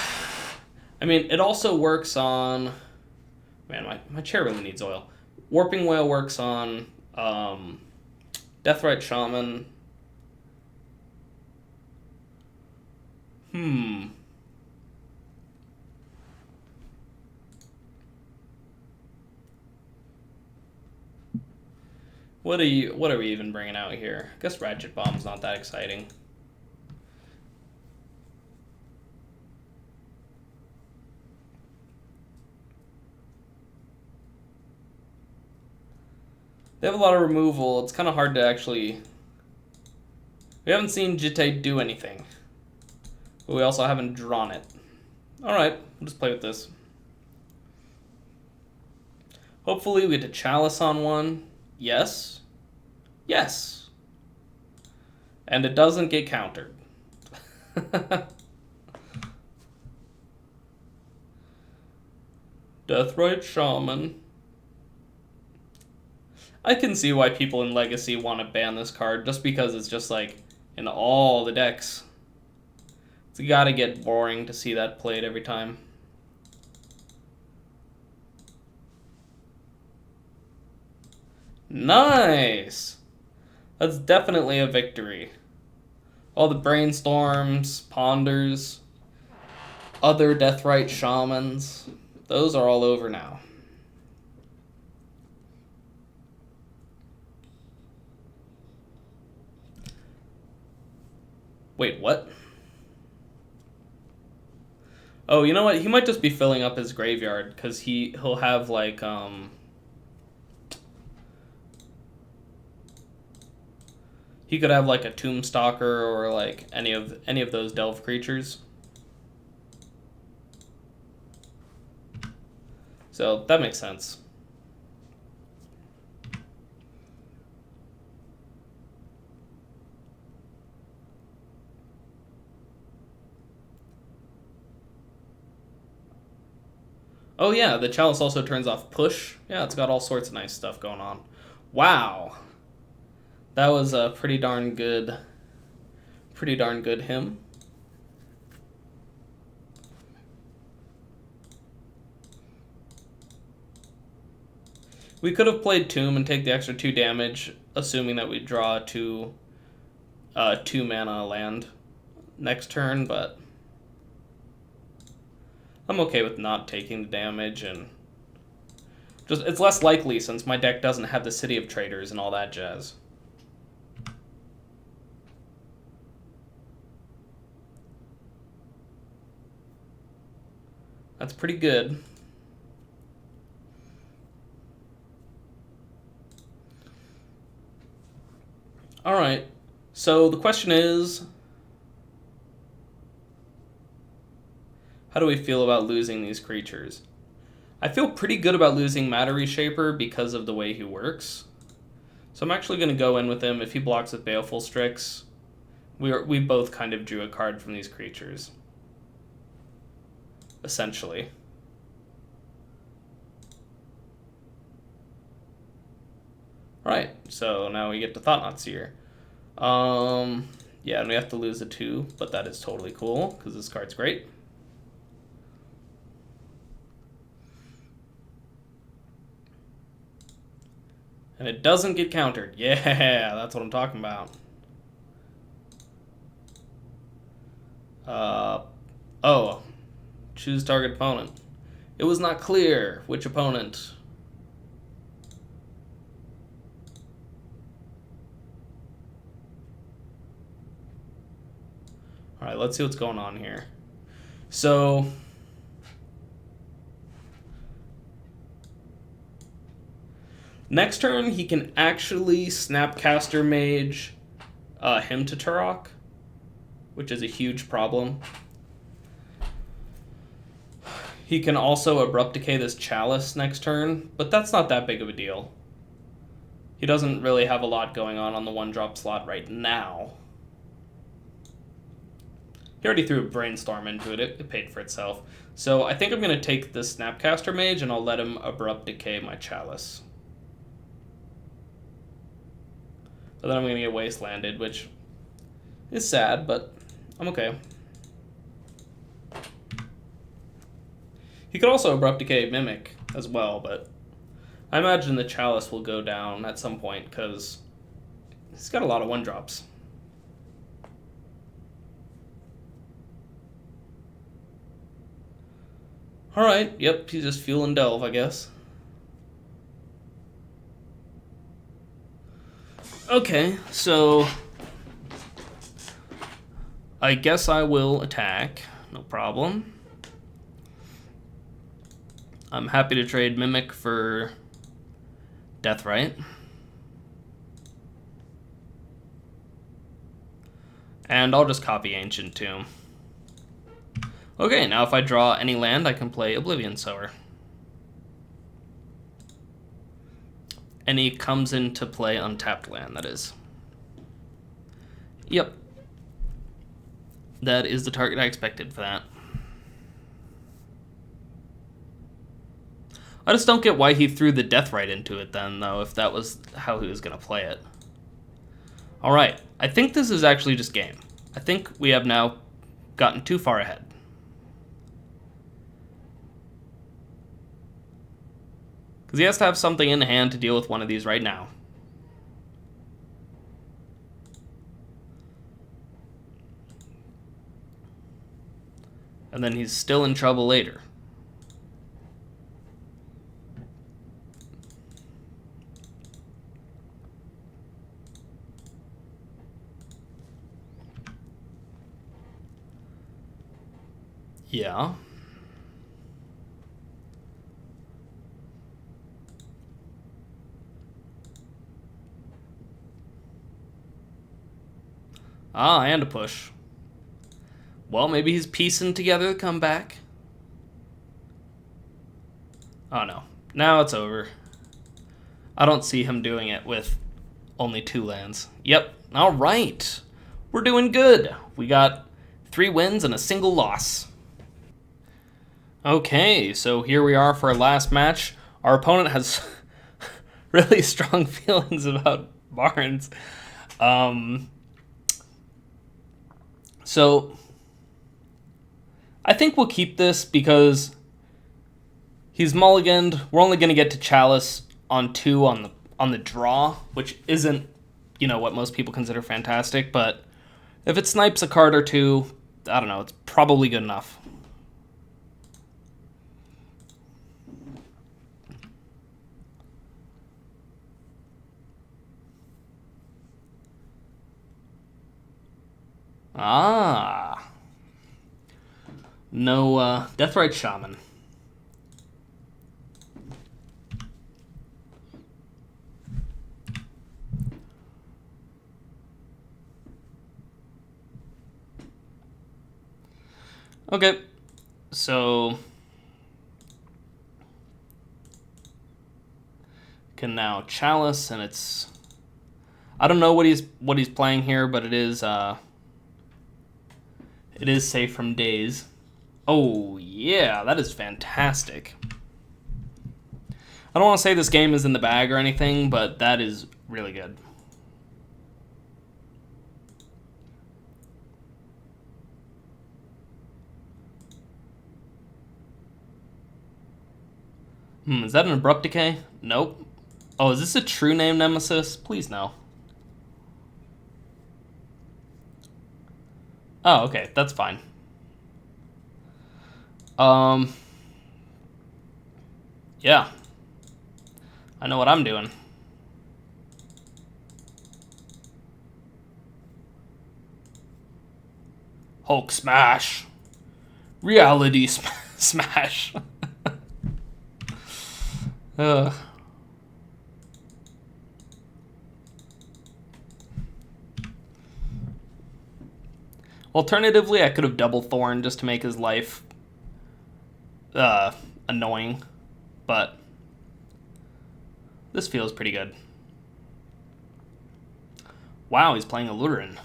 I mean, it also works on... Man, my chair really needs oil. Warping Whale works on Deathrite Shaman. What are we even bringing out here? I guess Ratchet Bomb's not that exciting. They have a lot of removal. It's kind of hard to actually... We haven't seen Jitte do anything. But we also haven't drawn it. Alright, we'll just play with this. Hopefully we get to Chalice on one. Yes. Yes. And it doesn't get countered. Deathrite Shaman. I can see why people in Legacy want to ban this card, just because it's just like in all the decks. It's gotta get boring to see that played every time. Nice! That's definitely a victory. All the Brainstorms, Ponders, other Deathrite Shamans, those are all over now. Wait, what? Oh, you know what? He might just be filling up his graveyard, because he'll have, like, he could have, like, a Tombstalker or, like, any of those Delve creatures. So, that makes sense. Oh yeah, the Chalice also turns off Push. Yeah, it's got all sorts of nice stuff going on. Wow. That was a pretty darn good him. We could have played Tomb and take the extra 2 damage, assuming that we draw 2 mana land next turn, but I'm okay with not taking the damage, and just it's less likely since my deck doesn't have the City of Traders and all that jazz. That's pretty good. Alright, so the question is, how do we feel about losing these creatures? I feel pretty good about losing Matter Reshaper because of the way he works. So I'm actually going to go in with him. If he blocks with Baleful Strix, we both kind of drew a card from these creatures. Essentially. Alright, so now we get to Thought-Knot Seer. Yeah, and we have to lose a 2, but that is totally cool, because this card's great. And it doesn't get countered. Yeah, that's what I'm talking about. Oh. Choose target opponent. It was not clear which opponent. Alright, let's see what's going on here. So, next turn, he can actually Snapcaster Mage him to Turok, which is a huge problem. He can also Abrupt Decay this Chalice next turn, but that's not that big of a deal. He doesn't really have a lot going on the 1-drop slot right now. He already threw a Brainstorm into it. It paid for itself. So I think I'm going to take this Snapcaster Mage and I'll let him Abrupt Decay my Chalice. But then I'm going to get Wastelanded, which is sad, but I'm okay. He could also Abrupt Decay Mimic as well, but I imagine the Chalice will go down at some point because he's got a lot of 1-drops. Alright, yep, he's just Fuel and Delve, I guess. Okay, so I guess I will attack, no problem. I'm happy to trade Mimic for Deathrite. And I'll just copy Ancient Tomb. Okay, now if I draw any land, I can play Oblivion Sower. And he comes into play untapped land, that is. Yep. That is the target I expected for that. I just don't get why he threw the Deathrite into it then, though, if that was how he was going to play it. Alright, I think this is actually just game. I think we have now gotten too far ahead. Because he has to have something in hand to deal with one of these right now. And then he's still in trouble later. Yeah. Ah, and a push. Well, maybe he's piecing together the comeback. Oh no. Now it's over. I don't see him doing it with only 2 lands. Yep. Alright. We're doing good. We got 3 wins and a single loss. Okay, so here we are for our last match. Our opponent has really strong feelings about Barnes. So I think we'll keep this because he's mulliganed. We're only going to get to Chalice on 2 on the draw, which isn't, you know, what most people consider fantastic, but if it snipes a card or 2, I don't know, it's probably good enough. Ah. No, Deathrite Shaman. Okay, so can now Chalice, and it's, I don't know what he's playing here, but it is safe from Daze. Oh yeah, that is fantastic. I don't want to say this game is in the bag or anything, but that is really good. Is that an Abrupt Decay? Nope. Oh, is this a true name Nemesis? Please no. Oh, okay, that's fine. Yeah. I know what I'm doing. Hulk smash. Reality smash. Alternatively, I could have double Thorn just to make his life annoying, but this feels pretty good. Wow, he's playing Alurin.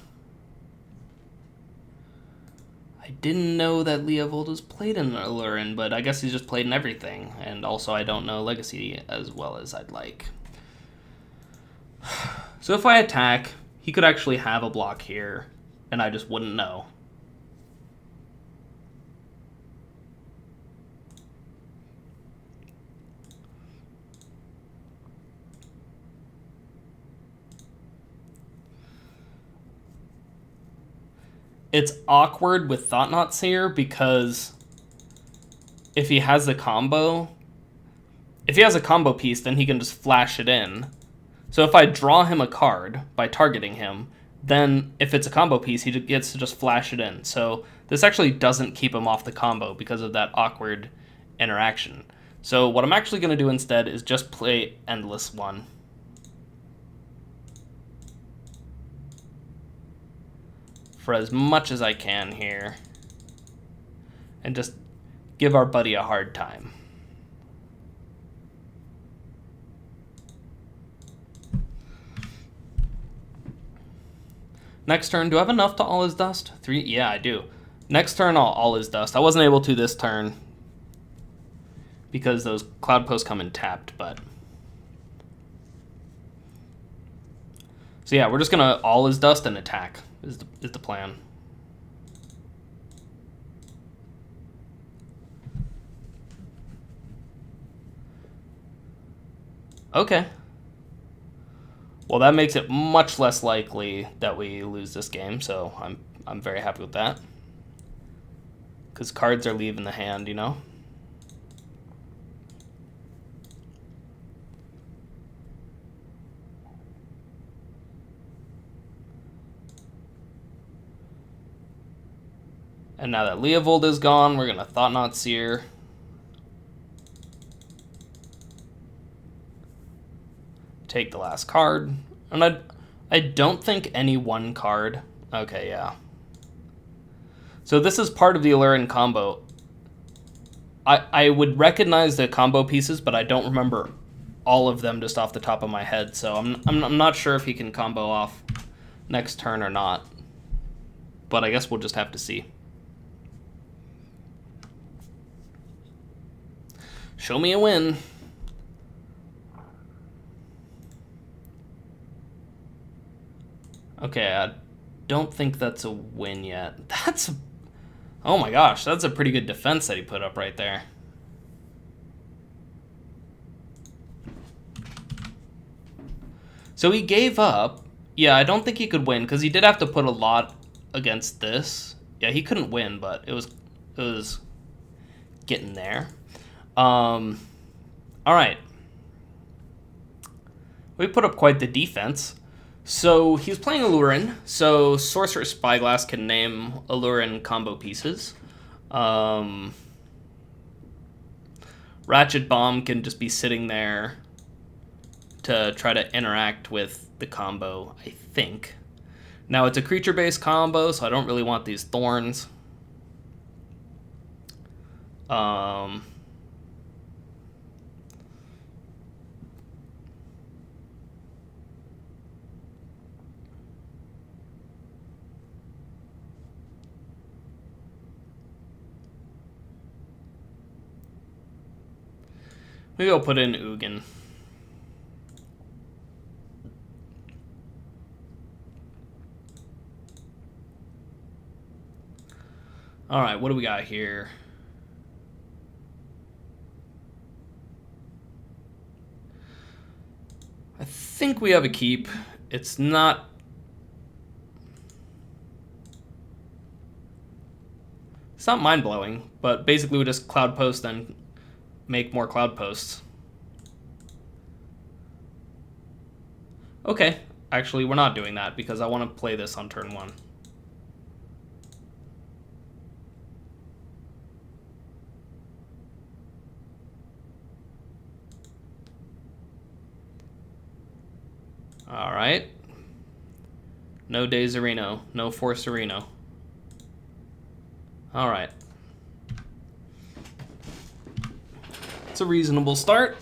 I didn't know that Leovold was played in Alurin, but I guess he's just played in everything. And also, I don't know Legacy as well as I'd like. So if I attack, he could actually have a block here, and I just wouldn't know. It's awkward with Thought-Knot Seer because if he has a combo piece, then he can just flash it in. So if I draw him a card by targeting him, then if it's a combo piece, he gets to just flash it in. So this actually doesn't keep him off the combo because of that awkward interaction. So what I'm actually going to do instead is just play Endless One. For as much as I can here. And just give our buddy a hard time. Next turn, do I have enough to All Is Dust? 3? Yeah, I do. Next turn, I'll All Is Dust. I wasn't able to this turn because those Cloud Posts come in tapped, but... So yeah, we're just going to All Is Dust and attack is the plan. Okay. Well, that makes it much less likely that we lose this game, so I'm very happy with that. Because cards are leaving the hand, you know? And now that Leovold is gone, we're going to Thought-Knot Seer. Take the last card. And I don't think any one card... Okay, yeah. So this is part of the Alurin combo. I would recognize the combo pieces, but I don't remember all of them just off the top of my head. So I'm not sure if he can combo off next turn or not. But I guess we'll just have to see. Show me a win. Okay, I don't think that's a win yet. That's... Oh my gosh, that's a pretty good defense that he put up right there. So he gave up. Yeah, I don't think he could win because he did have to put a lot against this. Yeah, he couldn't win, but it was getting there. All right. We put up quite the defense. So he's playing Alurin, so Sorcerer's Spyglass can name Alurin combo pieces. Ratchet Bomb can just be sitting there to try to interact with the combo, I think. Now it's a creature-based combo, so I don't really want these thorns. Maybe I'll put in Ugin. All right, what do we got here? I think we have a keep. It's not... It's not mind-blowing, but basically we just cloud post and make more cloud posts. Okay, actually we're not doing that because I want to play this on turn 1. All right. No Dezerino, no Forcerino. All right. It's a reasonable start.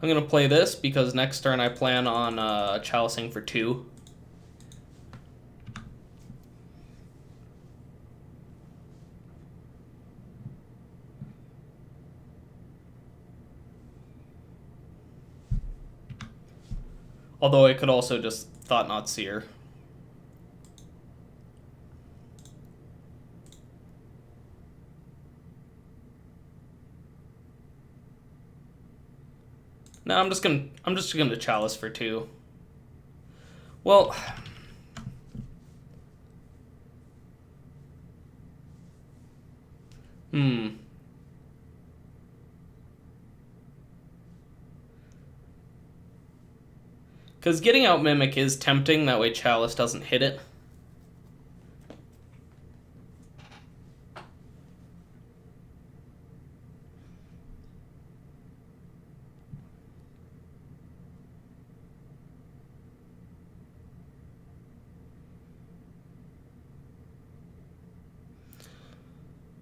I'm going to play this because next turn I plan on chalicing for 2. Although I could also just Thought Not Seer. No, I'm just gonna chalice for 2. Well, because getting out Mimic is tempting, that way Chalice doesn't hit it.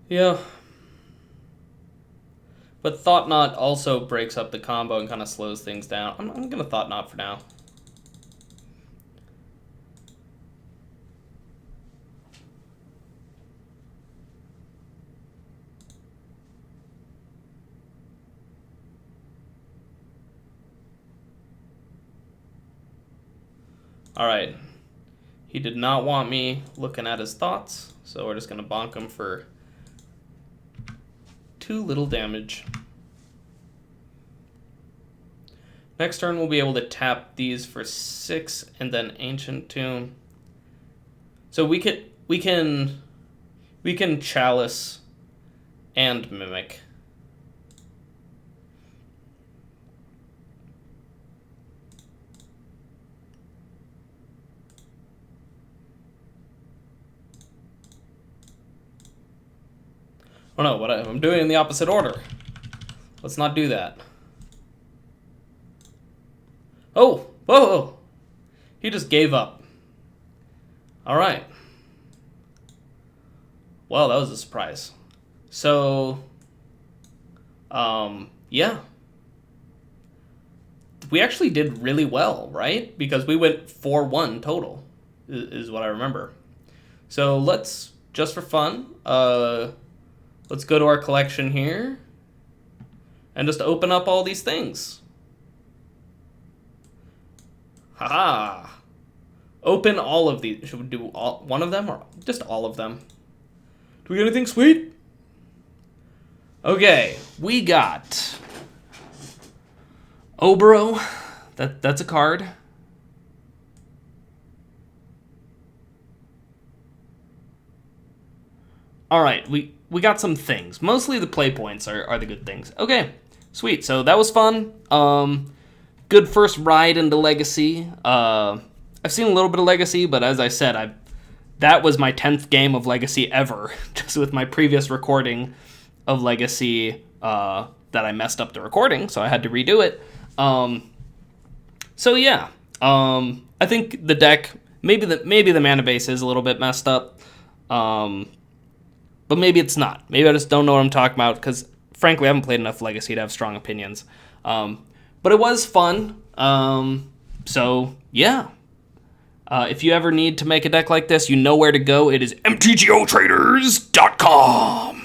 Yeah. But Thought Knot also breaks up the combo and kind of slows things down. I'm gonna Thought Knot for now. All right. He did not want me looking at his thoughts, so we're just gonna bonk him for 2 little damage. Next turn we'll be able to tap these for 6 and then Ancient Tomb. So we can Chalice and Mimic. Oh no, I'm doing it in the opposite order. Let's not do that. Oh, whoa! He just gave up. All right. Well, that was a surprise. So, yeah. We actually did really well, right? Because we went 4-1 total, is what I remember. So let's, just for fun, let's go to our collection here and just open up all these things. Haha. Open all of these. Should we do one of them or just all of them? Do we get anything sweet? Okay, we got Obro. That's a card. All right, we got some things. Mostly the play points are the good things. Okay, sweet. So that was fun. Good first ride into Legacy. I've seen a little bit of Legacy, but as I said, that was my 10th game of Legacy ever, just with my previous recording of Legacy that I messed up the recording, so I had to redo it. So yeah, I think the deck, maybe the mana base is a little bit messed up, but maybe it's not. Maybe I just don't know what I'm talking about, because frankly, I haven't played enough Legacy to have strong opinions. But it was fun, so yeah. If you ever need to make a deck like this, you know where to go. It is mtgotraders.com.